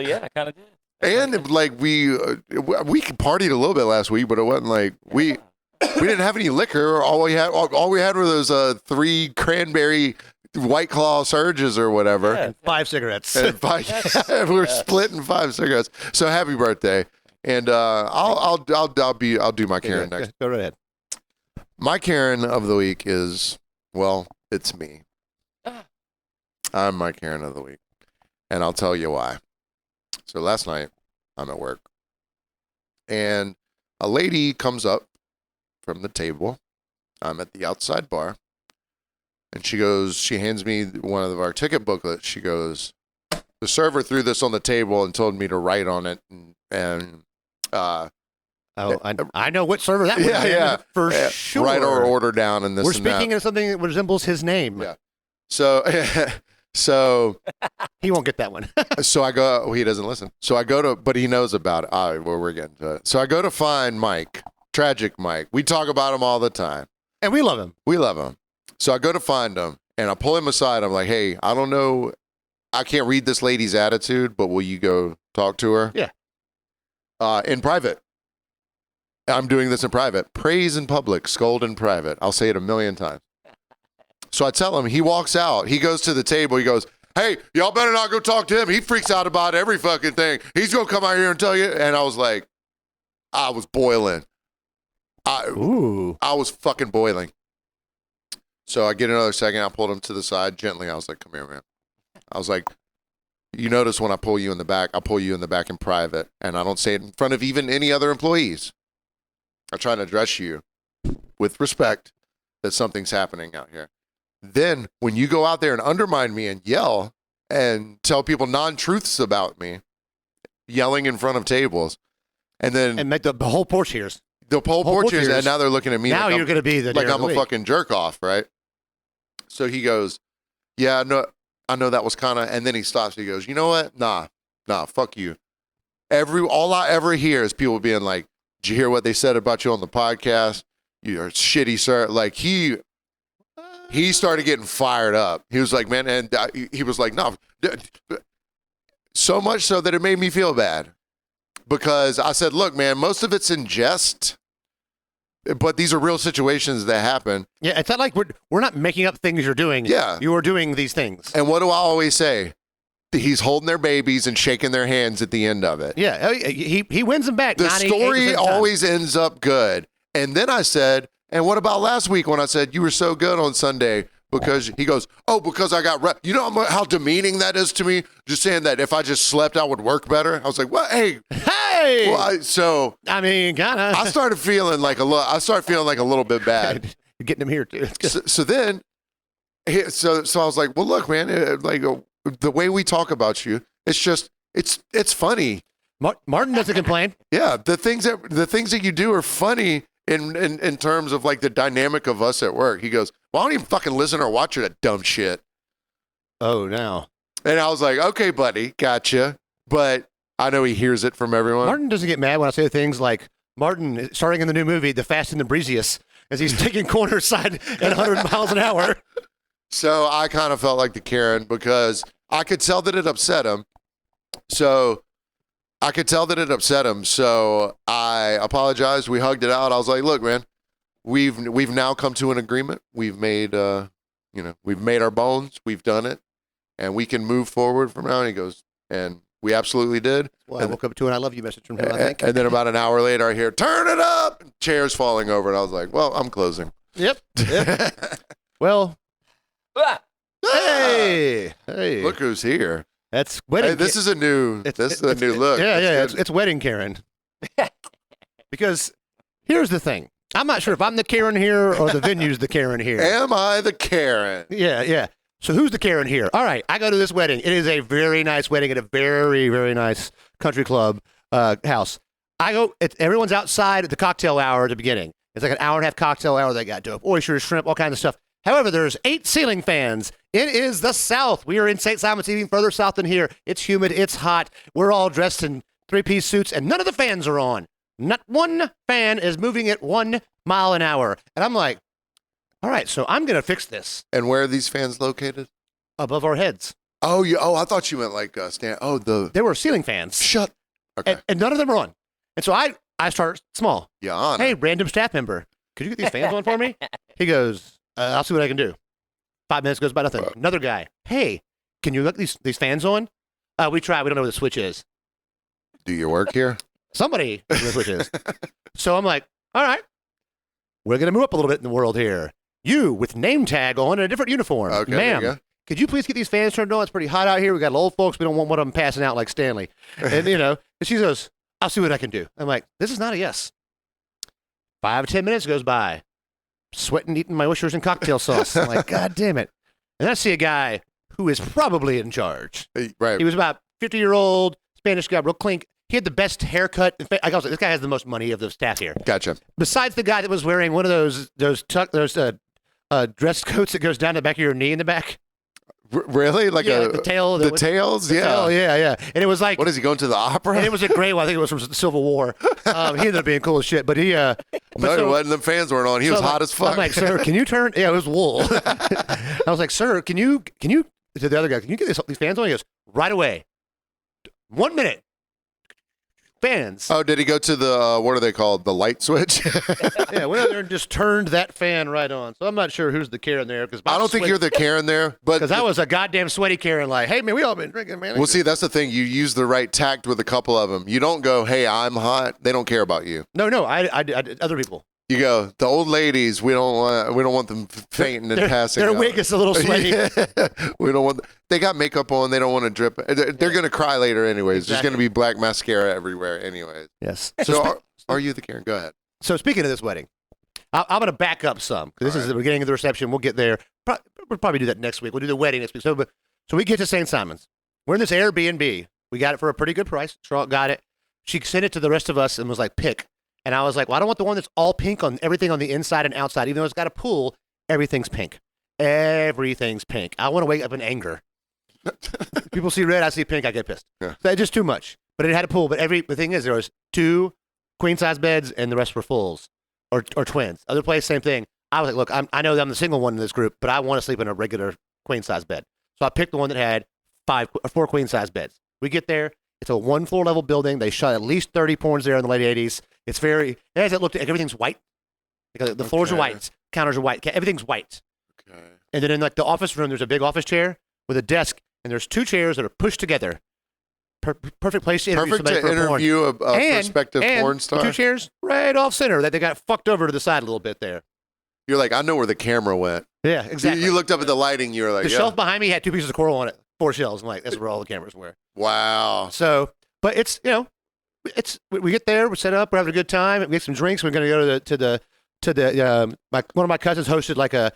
yeah, I kind of did. And like we partied a little bit last week, but it wasn't like we didn't have any liquor. All we had were those 3 cranberry White Claw surges or whatever. Yeah. 5 cigarettes. And we were splitting 5 cigarettes. So happy birthday! And I'll do my Karen next. Go right ahead. My Karen of the week is, well, it's me. I'm my Karen of the week, and I'll tell you why. So last night, I'm at work, and a lady comes up from the table. I'm at the outside bar, and she hands me one of our ticket booklets. She goes, the server threw this on the table and told me to write on it, and I know what server that was. Yeah, for sure. Write our order down and this. We're and that. speaking of something that resembles his name. Yeah. So he won't get that one. So I go. Oh, he doesn't listen. So I go to, but he knows about it. All right, well, we're getting to it. So I go to find Mike, Tragic Mike. We talk about him all the time, and we love him. We love him. So I go to find him, and I pull him aside. I'm like, hey, I don't know. I can't read this lady's attitude, but will you go talk to her? Yeah. In private. I'm doing this in private. Praise in public, scold in private. I'll say it 1,000,000 times. So I tell him, he walks out. He goes to the table. He goes, hey, y'all better not go talk to him. He freaks out about every fucking thing. He's going to come out here and tell you. And I was like, I was boiling. I was fucking boiling. So I get another second. I pulled him to the side gently. I was like, come here, man. I was like, you notice when I pull you in the back, I pull you in the back in private. And I don't say it in front of even any other employees. I try to address you with respect that something's happening out here. Then when you go out there and undermine me and yell and tell people non-truths about me, yelling in front of tables, and then make the whole porch hears. The whole porch hears, and now they're looking at me now like you're going to be the like I'm a fucking jerk off, right? So he goes, yeah, no, I know that was kind of, and then he stops. He goes, you know what? Nah, fuck you. All I ever hear is people being like, did you hear what they said about you on the podcast? You're shitty, sir. Like he started getting fired up. He was like, man, and he was like, no, so much so that it made me feel bad because I said, look, man, most of it's in jest, but these are real situations that happen. Yeah, it's not like we're not making up things you're doing. Yeah. You are doing these things. And what do I always say? He's holding their babies and shaking their hands at the end of it. Yeah, he wins them back. The story always ends up good. And then I said, and what about last week when I said you were so good on Sunday? Because he goes, oh, because I got you know how demeaning that is to me? Just saying that if I just slept, I would work better. I was like, well, hey. Well, I mean, kind of. I started feeling like a little bit bad. You're getting him here, too. So then, so I was like, well, look, man, the way we talk about you, it's just, it's funny. Martin doesn't complain. Yeah, the things that you do are funny in terms of like the dynamic of us at work. He goes, well, I don't even fucking listen or watch that dumb shit. Oh, no. And I was like, okay, buddy, gotcha. But I know he hears it from everyone. Martin doesn't get mad when I say things like, Martin, starting in the new movie, The Fast and the Breeziest, as he's taking corner side at 100 miles an hour. So I kind of felt like the Karen because I could tell that it upset him. So I apologized. We hugged it out. I was like, look, man, we've now come to an agreement. We've made we've made our bones. We've done it, and we can move forward from now. And he goes, and we absolutely did. Well, I woke up to an I love you message from him, I think. And then about an hour later, I hear, turn it up, chairs falling over. And I was like, well, I'm closing. Yep. Well, hey. Look who's here. That's wedding. Hey, this is a new look. Yeah, it's wedding Karen. Because here's the thing. I'm not sure if I'm the Karen here or the venue's the Karen here. Am I the Karen? Yeah. So who's the Karen here? All right, I go to this wedding. It is a very nice wedding at a very, very nice country club house. I go. Everyone's outside at the cocktail hour at the beginning. It's like an hour and a half cocktail hour. They got dope oysters, shrimp, all kinds of stuff. However, there's 8 ceiling fans. It is the South. We are in St. Simons, even further south than here. It's humid. It's hot. We're all dressed in 3-piece suits, and none of the fans are on. Not one fan is moving at 1 mile an hour. And I'm like, all right, so I'm going to fix this. And where are these fans located? Above our heads. Oh, I thought you meant like stand. Oh, They were ceiling fans. Shut. Okay. And none of them are on. And so I start small. Yeah. Hey, random staff member, could you get these fans on for me? He goes, I'll see what I can do. 5 minutes goes by, nothing. Another guy, hey, can you look these fans on? We tried. We don't know where the switch is. Do you work here? Somebody knows where the switch is. So I'm like, all right, we're going to move up a little bit in the world here. You with name tag on and a different uniform. Okay, ma'am, could you please get these fans turned on? It's pretty hot out here. We got old folks. We don't want one of them passing out like Stanley. And, and she goes, I'll see what I can do. I'm like, this is not a yes. 5 or 10 minutes goes by. Sweating, eating my oysters and cocktail sauce. I'm like, God damn it. And I see a guy who is probably in charge. Right. He was about 50-year-old Spanish guy, real clink. He had the best haircut. In fact, I was like, this guy has the most money of the staff here. Gotcha. Besides the guy that was wearing one of those dress coats that goes down to the back of your knee in the back. Really? Like the tail. The tails? Yeah. Tail, yeah. And it was like. What is he going to the opera? And it was a gray one. I think it was from the Civil War. He ended up being cool as shit. But he. No, it wasn't. The fans weren't on. He was hot as fuck. I'm like, sir, can you turn? Yeah, it was wool. I was like, sir, can you? To the other guy, can you get these fans on? He goes, right away. 1 minute. Fans. Oh, did he go to the, what are they called? The light switch? Yeah, went out there and just turned that fan right on. So I'm not sure who's the Karen there. I don't think you're the Karen there. Because I was a goddamn sweaty Karen like, hey, man, we all been drinking, man. Well, see, that's the thing. You use the right tact with a couple of them. You don't go, hey, I'm hot. They don't care about you. No, I other people. You go, the old ladies, we don't want them fainting and passing Their out. wig is a little sweaty. We don't want. They got makeup on. They don't want to drip. They're going to cry later anyways. Exactly. There's going to be black mascara everywhere anyways. Yes. So are you the Karen? Go ahead. So speaking of this wedding, I'm going to back up some. This is the beginning of the reception. We'll get there. We'll probably do that next week. We'll do the wedding next week. So we get to St. Simons. We're in this Airbnb. We got it for a pretty good price. Charlotte got it. She sent it to the rest of us and was like, pick. And I was like, well, I don't want the one that's all pink on everything on the inside and outside. Even though it's got a pool, everything's pink. Everything's pink. I want to wake up in anger. People see red, I see pink, I get pissed. Yeah. So it's just too much. But it had a pool. But the thing is, there was 2 queen-size beds and the rest were fulls or twins. Other place, same thing. I was like, look, I know that I'm the single one in this group, but I want to sleep in a regular queen-size bed. So I picked the one that had 4 queen-size beds. We get there. It's a 1-floor level building. They shot at least 30 porns there in the late 80s. It has it looked like everything's white. Like, the floors are white, counters are white, everything's white. Okay. And then in like the office room, there's a big office chair with a desk, and there's 2 chairs that are pushed together. Perfect place to interview Perfect somebody to for porn. interview a prospective and porn star. 2 chairs right off center that they got fucked over to the side a little bit there. You're like, I know where the camera went. Yeah, exactly. You looked up at the lighting. You were like, The shelf behind me had 2 pieces of coral on it, 4 shelves. I'm like, that's where all the cameras were. Wow. So, but it's, we get there, we set up, we're having a good time, we get some drinks. We're going to go to one of my cousins hosted like a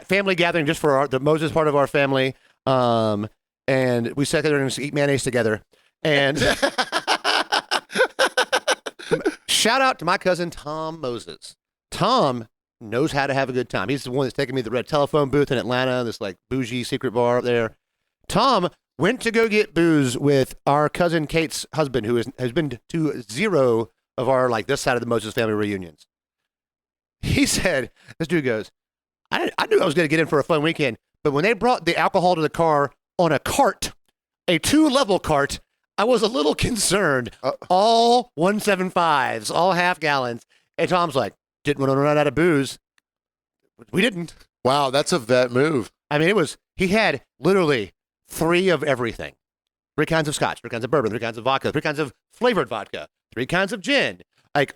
family gathering just for the Moses part of our family. And we sat there and eat mayonnaise together. And shout out to my cousin Tom Moses. Tom knows how to have a good time. He's the one that's taking me to the Red Telephone booth in Atlanta, this like bougie secret bar up there. Tom went to go get booze with our cousin Kate's husband, who has been to 0 of our like this side of the Moses family reunions. He said, this dude goes, I knew I was going to get in for a fun weekend, but when they brought the alcohol to the car on a cart, a 2-level cart, I was a little concerned. All 175s, all half gallons. And Tom's like, didn't want to run out of booze. We didn't. Wow, that's a vet move. I mean, he had literally 3 of everything. 3 kinds of scotch, 3 kinds of bourbon, 3 kinds of vodka, 3 kinds of flavored vodka, 3 kinds of gin, like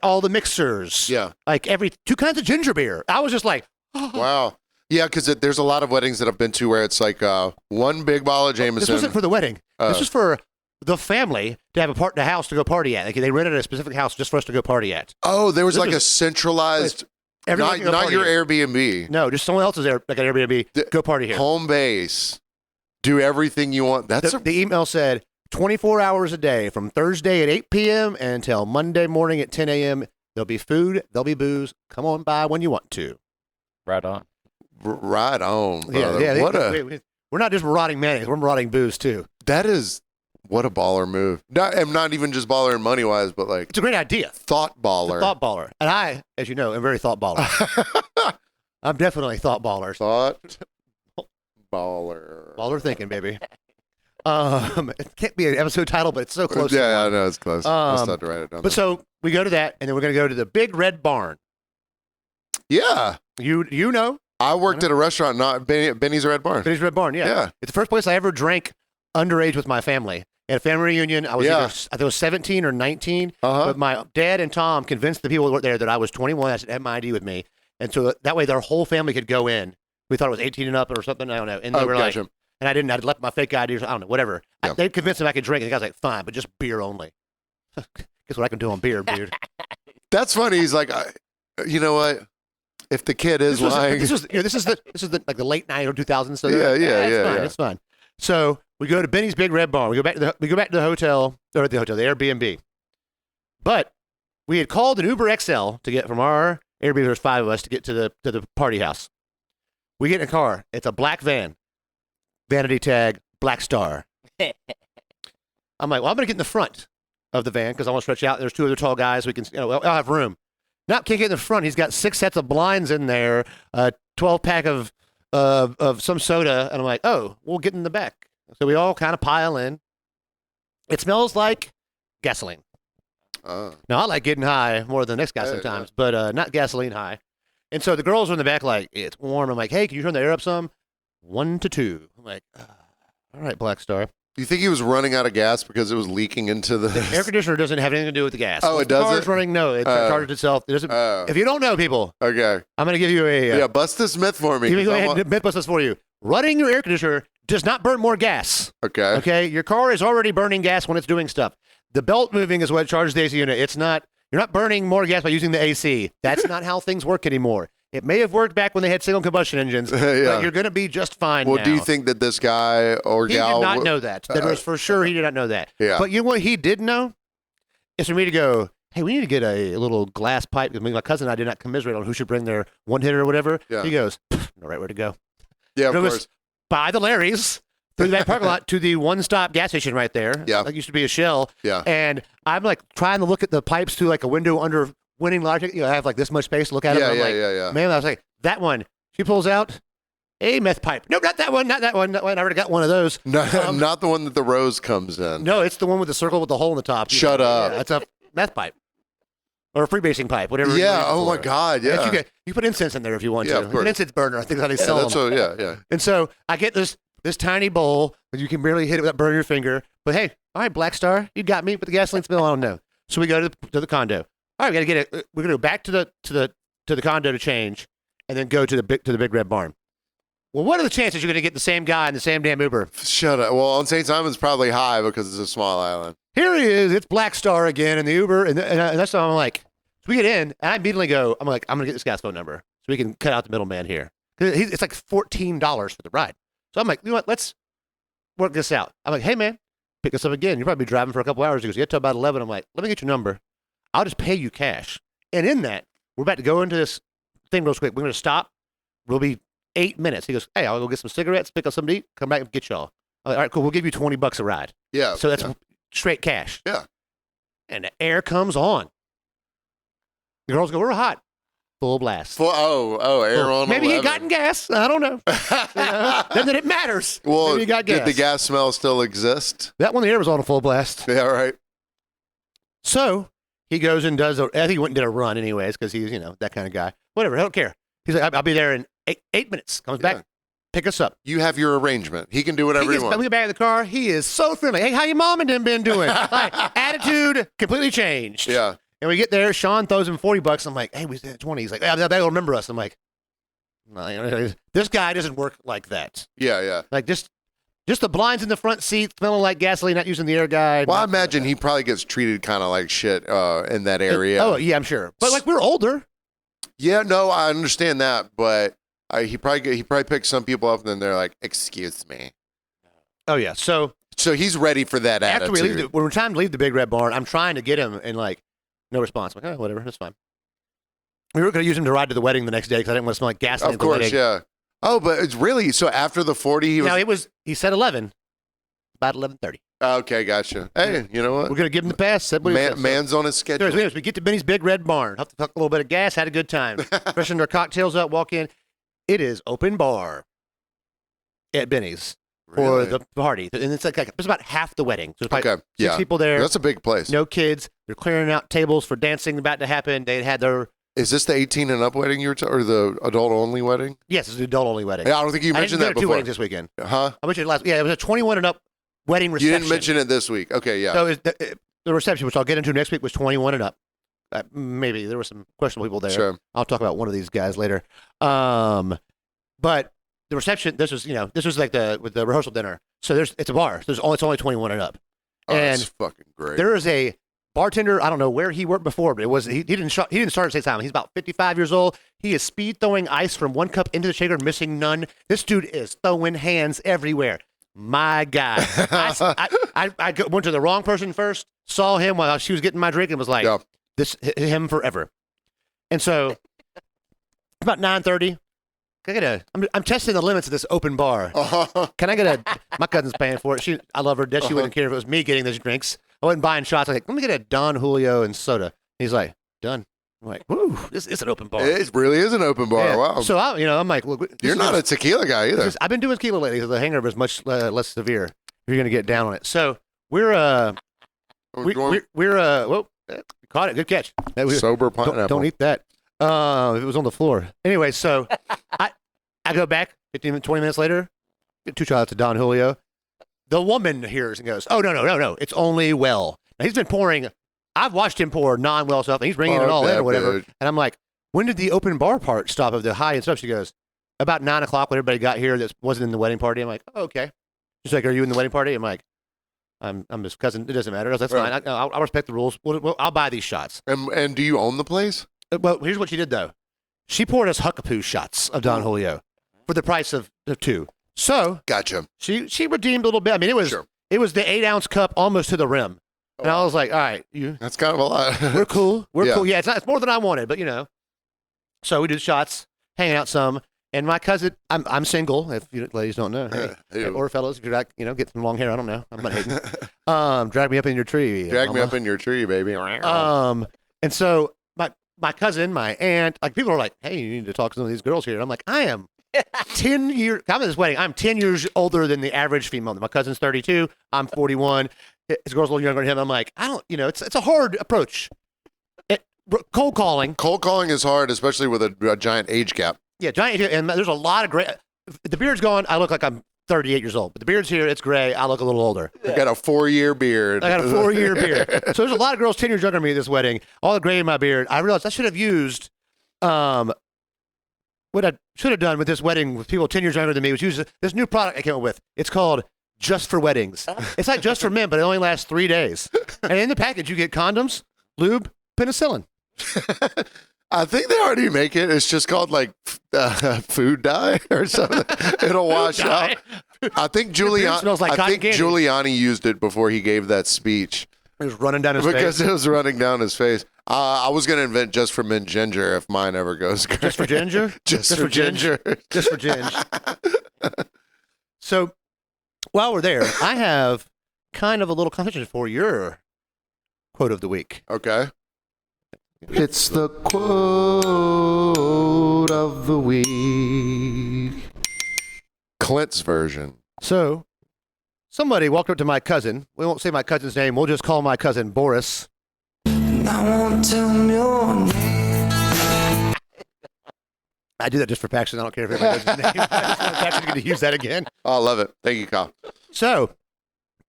all the mixers. Yeah. Like 2 kinds of ginger beer. I was just like, wow. Yeah, because there's a lot of weddings that I've been to where it's like 1 big bottle of Jameson. This wasn't for the wedding. This was for the family to have a house to go party at. Like they rented a specific house just for us to go party at. Oh, there was like a centralized, not your Airbnb. No, just someone else's like an Airbnb. Go party here. Home base. Do everything you want. The email said 24 hours a day from Thursday at 8 p.m. until Monday morning at 10 a.m. There'll be food. There'll be booze. Come on by when you want to. Right on. Right on, brother. Yeah. We're not just marauding mayonnaise. We're marauding booze too. That is. What a baller move. Not even just baller in money wise, but like. It's a great idea. Thought baller. Thought baller. And I, as you know, am very thought baller. I'm definitely thought baller. Thought baller. Baller thinking, baby. It can't be an episode title, but it's so close. Yeah, I know. It's close. I'll start to write it down. But so we go to that, and then we're going to go to the Big Red Barn. Yeah. You know. I worked at a restaurant, not Benny's Red Barn. Benny's Red Barn, yeah. It's the first place I ever drank underage with my family. At a family reunion, I was I think it was 17 or 19, but my dad and Tom convinced the people who were there that I was 21. I said, have my ID with me. And so that way their whole family could go in. We thought it was 18 and up or something. I don't know. And they were like, and I didn't. I'd left my fake ID. I don't know, whatever. Yeah. They convinced them I could drink. And the guy's like, fine, but just beer only. Guess what I can do on beer, dude. That's funny. He's like, you know what? If the kid is lying. This is the like the late 90s or 2000s. So it's fine. So we go to Benny's Big Red Barn. We go back to the hotel, the Airbnb. But we had called an Uber XL to get from our Airbnb. There's 5 of us to get to the party house. We get in a car. It's a black van, vanity tag, Black Star. I'm like, well, I'm gonna get in the front of the van because I want to stretch out. There's 2 other tall guys. We can, I'll have room. No, can't get in the front. He's got 6 sets of blinds in there, 12-pack of some soda, and I'm like, oh, we'll get in the back. So we all kind of pile in. It smells like gasoline. Now, I like getting high more than the next guy sometimes, but not gasoline high. And so the girls are in the back like, it's warm. I'm like, hey, can you turn the air up some? 1 to 2. I'm like, all right, Black Star. Do you think he was running out of gas because it was leaking into the air conditioner doesn't have anything to do with the gas. Oh, it doesn't? The car's running, no. It charges itself. It doesn't. If you don't know, people. Okay. I'm going to give you a... bust this myth for me. Let me go ahead and myth bust this for you. Running your air conditioner does not burn more gas. Okay. Okay? Your car is already burning gas when it's doing stuff. The belt moving is what charges the AC unit. It's not... You're not burning more gas by using the AC. That's not how things work anymore. It may have worked back when they had single combustion engines, but you're going to be just fine now. Well, do you think that this guy or gal... He did not know that. That was for sure he did not know that. Yeah. But you know what he did know? Is for me to go, hey, we need to get a little glass pipe. Because my cousin and I did not commiserate on who should bring their one-hitter or whatever. Yeah. He goes, no right where to go. Yeah, of course. By the Larry's, through that parking lot to the one-stop gas station right there. Yeah. Like used to be a Shell. Yeah. And I'm like trying to look at the pipes through like a window under winning logic. I have like this much space to look at it. Yeah. Man, I was like, that one. She pulls out a meth pipe. Nope, not that one. Not that one. I already got one of those. No, not the one that the rose comes in. No, it's the one with the circle with the hole in the top. Shut up. Yeah, it's a meth pipe. or a freebasing pipe, whatever. Yeah. Oh my God. And Yeah. you put incense in there if you want Yeah, to. of course. An incense burner, I think that's how they Yeah, sell that's them. so, yeah. And so I get this tiny bowl that you can barely hit it without burning your finger. But hey, all right, Black Star, you got me. But the gasoline smell, I don't know. So we go to the condo. All right, we got to get it. We're gonna go back to the condo to change, and then go to the big red barn. Well, what are the chances you're gonna get the same guy in the same damn Uber? Shut up. Well, on St. Simon's probably high because it's a small island. Here he is. It's Black Star again in the Uber, and that's how I'm like. So we get in, and I immediately go. I'm like, I'm gonna get this guy's phone number so we can cut out the middleman here. It's like $14 for the ride. So I'm like, you know what? Let's work this out. I'm like, hey man, pick us up again. You'll probably be driving for a couple hours. He goes, get to about 11. I'm like, let me get your number. I'll just pay you cash. And in that, we're about to go into this thing real quick. We're gonna stop. We'll be 8 minutes. He goes, hey, I'll go get some cigarettes, pick up something to eat, come back and get y'all. I'm like, all right, cool. We'll give you $20 a ride. Yeah. So that's straight cash. Yeah. And the air comes on. The girls go, we're hot. Full blast. Air on. Maybe he 11. gotten gas. I don't know. Then it matters. Well, Maybe he got gas. did the gas smell still exist? That one, the air was on a full blast. Yeah, right. So he goes and does. I think he went and did a run anyways because he's that kind of guy. Whatever. I don't care. He's like, I'll be there in eight minutes. Comes back, pick us up. You have your arrangement. He can do whatever he wants. We get back in the car. He is so friendly. Hey, how your mom and them been doing? Like, attitude completely changed. Yeah. And we get there. Sean throws him $40. I'm like, hey, we did 20. He's like, yeah, they'll remember us. I'm like, no, this guy doesn't work like that. Yeah, yeah. Like just the blinds in the front seat, smelling like gasoline, not using the air guide. Well, I imagine he probably gets treated kind of like shit in that area. Oh yeah, I'm sure. But like we're older. Yeah, no, I understand that, but he probably picks some people up and then they're like, "Excuse me." Oh yeah. So he's ready for that after attitude. we leave, when we're trying to leave the Big Red Barn, I'm trying to get him and like no response. I'm like, oh, whatever, that's fine. We were going to use him to ride to the wedding the next day because I didn't want to smell like gasoline. Of course, at the wedding. yeah. Oh, but it's really so after the 40, he said 11, about 11:30. Okay, gotcha. Hey, you know what? We're going to give him the pass. Said what he said. Man's on his schedule. Anyways, we get to Benny's Big Red Barn. Have to talk a little bit of gas. Had a good time. Freshened our cocktails up. Walk in. It is open bar at Benny's for Really? the party, and it's it's about half the wedding. So there's probably Okay, 6 people there. That's a big place. No kids. They're clearing out tables for dancing about to happen. They had their Is this the 18 and up wedding you were or the adult only wedding? yes, it's an adult only wedding. Yeah, I don't think you mentioned I that didn't go to 2 before. weddings this weekend. Huh? I mentioned it last. Yeah, it was a 21 and up wedding You reception. didn't mention it this week. Okay, yeah. So the reception, which I'll get into next week, was 21 and up. Maybe there were some questionable people there. Sure. I'll talk about one of these guys later. But the reception, this was like with the rehearsal dinner. So it's a bar. So it's only 21 and up. Oh, and that's fucking great. there is a bartender. I don't know where he worked before, but he didn't start at St. Simon. He's about 55 years old. He is speed throwing ice from one cup into the shaker, missing none. This dude is throwing hands everywhere. My God. I went to the wrong person first, saw him while she was getting my drink, and was like, Yeah. this him forever. And so about 9:30, I'm testing the limits of this open bar. Can I get my cousin's paying for it. I love her death. She wouldn't care if it was me getting those drinks. I wasn't buying shots. I was like, let me get a Don Julio and soda. He's like, done. I'm like, woo, this is an open bar. It really is an open bar. Yeah. Wow. So I'm like, look, You're not a tequila guy either. I've been doing tequila lately, so the hangover is much less severe. If you're gonna get down on it. So we're whoa, caught it. Good catch. Sober pineapple. Don't eat that. It was on the floor. Anyway, so I go back 15, 20 minutes later, get 2 shots of Don Julio. The woman hears and goes, oh, no. It's only well. Now, he's been pouring. I've watched him pour non-well stuff, and he's bringing it all in or whatever. Dude. And I'm like, when did the open bar part stop of the high and stuff? She goes, about 9 o'clock when everybody got here that wasn't in the wedding party. I'm like, oh, okay. She's like, are you in the wedding party? I'm like, I'm his cousin. It doesn't matter. That's Right. fine. I'll respect the rules. I'll buy these shots. And do you own the place? Well, here's what she did, though. She poured us Huckapoo shots of Don Julio for the price of 2. So Gotcha. she redeemed a little bit. I mean, it was the 8-ounce cup almost to the rim. And I was like, all right, That's kind of a lot. we're cool. We're Yeah. cool. Yeah, it's more than I wanted, but So we did shots, hanging out some. And my cousin, I'm single, if you ladies don't know. Hey, Ew. or fellas, if you're like, get some long hair, I don't know. I'm not hating. Drag me up in your tree. Drag me mama. up in your tree, baby. And so my cousin, my aunt, like people are like, hey, you need to talk to some of these girls here. And I'm like, I am 10 years, I'm at this wedding. I'm 10 years older than the average female. My cousin's 32. I'm 41. His girl's a little younger than him. I'm like, I don't, it's a hard approach. cold calling. Cold calling is hard, especially with a giant age gap. Yeah, giant. And there's a lot of great. The beard's gone. I look like I'm 38 years old. But the beard's here. It's gray. I look a little older. I got a 4-year beard. I got a 4-year beard. So there's a lot of girls 10 years younger than me at this wedding. All the gray in my beard. I realized I should have used what I should have done with this wedding with people 10 years younger than me was use this new product I came up with. It's called Just for Weddings. It's like Just for Men, but it only lasts 3 days. And in the package, you get condoms, lube, penicillin. I think they already make it. It's just called like food dye or something. It'll wash out. I think Giuliani used it before he gave that speech. It was running down his face. Because it was running down his face. I was going to invent Just for Men ginger if mine ever goes great. Just for ginger? Just for ginger. Just for ginger. So while we're there, I have kind of a little competition for your quote of the week. Okay. It's the quote of the week. Clint's version. So somebody walked up to my cousin. We won't say my cousin's name. We'll just call my cousin Boris. And I won't tell him your name. I do that just for Paxton. I don't care if everybody knows his name. I just want Paxton to get to use that again. Oh, I love it. Thank you, Kyle. So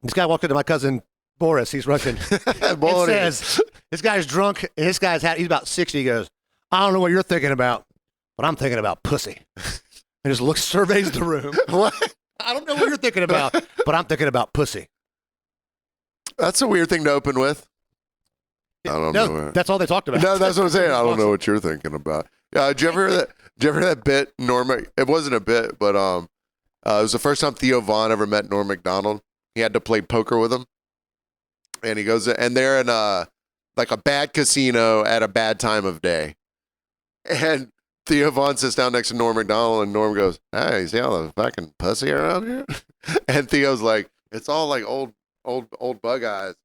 this guy walked up to my cousin Boris. He's Russian. It says, this guy's drunk. And this guy's he's about 60. He goes, I don't know what you're thinking about, but I'm thinking about pussy. And just looks, surveys the room. What? I don't know what you're thinking about, but I'm thinking about pussy. That's a weird thing to open with. I don't know. No, that's all they talked about. No, that's what I'm saying. I don't know what you're thinking about. Did you ever hear that? Did you ever hear that bit, Norm? It wasn't a bit, but it was the first time Theo Vaughn ever met Norm Macdonald. He had to play poker with him, and he goes, and they're in like a bad casino at a bad time of day, and Theo Vaughn sits down next to Norm Macdonald, and Norm goes, "Hey, you see all the fucking pussy around here?" And Theo's like, "It's all like old bug eyes,"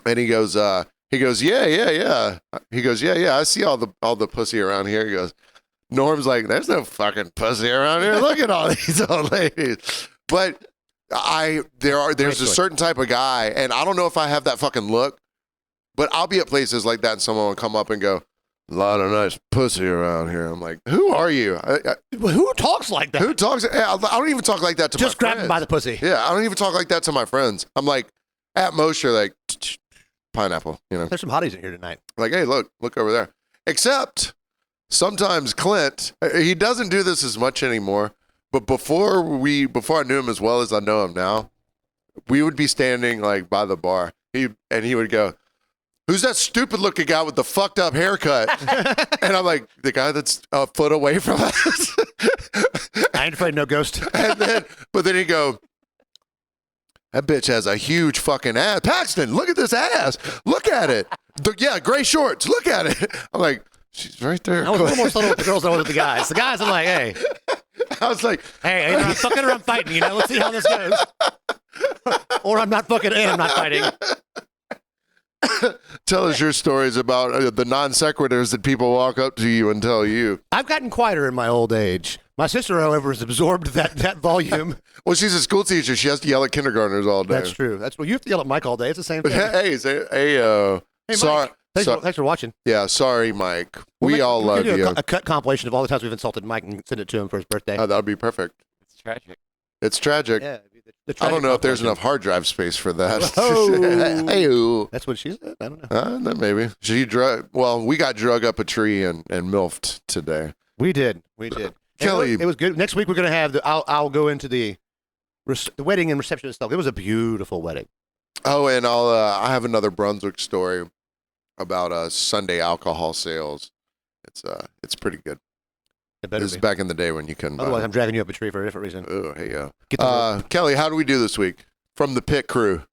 and he goes, "Yeah. He goes, yeah. I see all the pussy around here." He goes, Norm's like, "There's no fucking pussy around here. Look at all these old ladies." But there's a certain type of guy, and I don't know if I have that fucking look, but I'll be at places like that, and someone will come up and go, "A lot of nice pussy around here." I'm like, "Who are you? Who talks like that? Who talks? I don't even talk like that to my friends. Just grab him by the pussy. Yeah, I don't even talk like that to my friends. I'm like, at most, you're like, pineapple, you know. There's some hotties in here tonight. Like, hey, look over there. Except sometimes Clint, he doesn't do this as much anymore. But before I knew him as well as I know him now, we would be standing like by the bar. He would go, "Who's that stupid looking guy with the fucked up haircut?" And I'm like, "The guy that's a foot away from us." I ain't afraid no ghost. But then he'd go, "That bitch has a huge fucking ass. Paxton, look at this ass. Look at it. Yeah, gray shorts. Look at it." I'm like, "She's right there." I was a little more subtle with the girls than I was with the guys. The guys, I'm like, hey. I was like, hey, either I'm fucking or I'm fighting, you know? Let's see how this goes. Or I'm not fucking and I'm not fighting. Tell us your stories about the non sequiturs that people walk up to you and tell you. I've gotten quieter in my old age. My sister, however, has absorbed that volume. Well, she's a school teacher. She has to yell at kindergartners all day. That's true. You have to yell at Mike all day. It's the same thing. Hey, sorry. Thanks for watching. Yeah, sorry, Mike. We all love you. A cut compilation of all the times we've insulted Mike and send it to him for his birthday. Oh, that would be perfect. It's tragic. It's tragic. Yeah. I don't know if there's enough hard drive space for that. Oh. Hey-oo. That's what she said. I don't know. Maybe. We got drug up a tree and milfed today. We did. Kelly. It was good. Next week we're going to have I'll go into the wedding and reception and stuff. It was a beautiful wedding. Oh, and I have another Brunswick story about Sunday alcohol sales. It's pretty good. It better This is be. back in the day when you couldn't. Otherwise, I'm dragging you up a tree for a different reason. Oh, hey, Kelly, how do we do this week from the pit crew?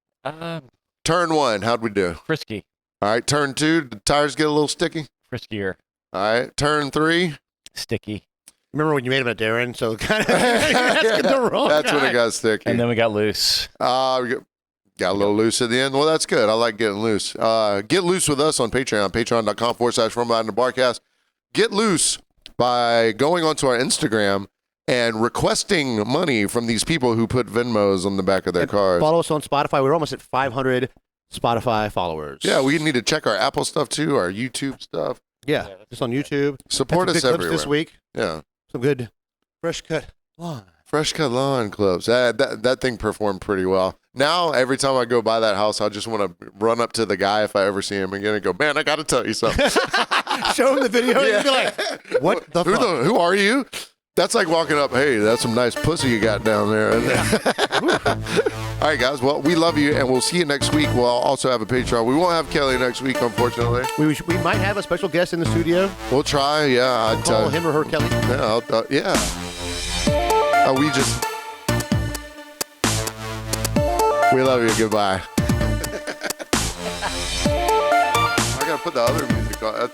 Turn 1, how'd we do? Frisky. All right, turn 2, the tires get a little sticky. Friskier. All right, turn 3. Sticky. Remember when you made him a Darren? So kind of asking the wrong That's guy. when it got sticky. And then we got loose. We got a little loose at the end. Well, that's good. I like getting loose. Get loose with us on Patreon, patreon.com/From Behind the Barcast. Get loose by going onto our Instagram and requesting money from these people who put Venmos on the back of their cars. Follow us on Spotify. We're almost at 500 Spotify followers. Yeah, we need to check our Apple stuff too, our YouTube stuff. Yeah, just on YouTube. Support Had us some good clips everywhere. this week. Yeah. Some good fresh cut lawn. Fresh cut lawn clips. That thing performed pretty well. Now, every time I go by that house, I just want to run up to the guy if I ever see him again and go, man, I got to tell you something. Show him the video and be like, what the fuck? Who are you? That's like walking up, hey, that's some nice pussy you got down there. All right, guys. Well, we love you, and we'll see you next week. We'll also have a Patreon. We won't have Kelly next week, unfortunately. We might have a special guest in the studio. We'll try, yeah. Call him or her Kelly. Yeah. We love you. Goodbye. I got to put the other music on.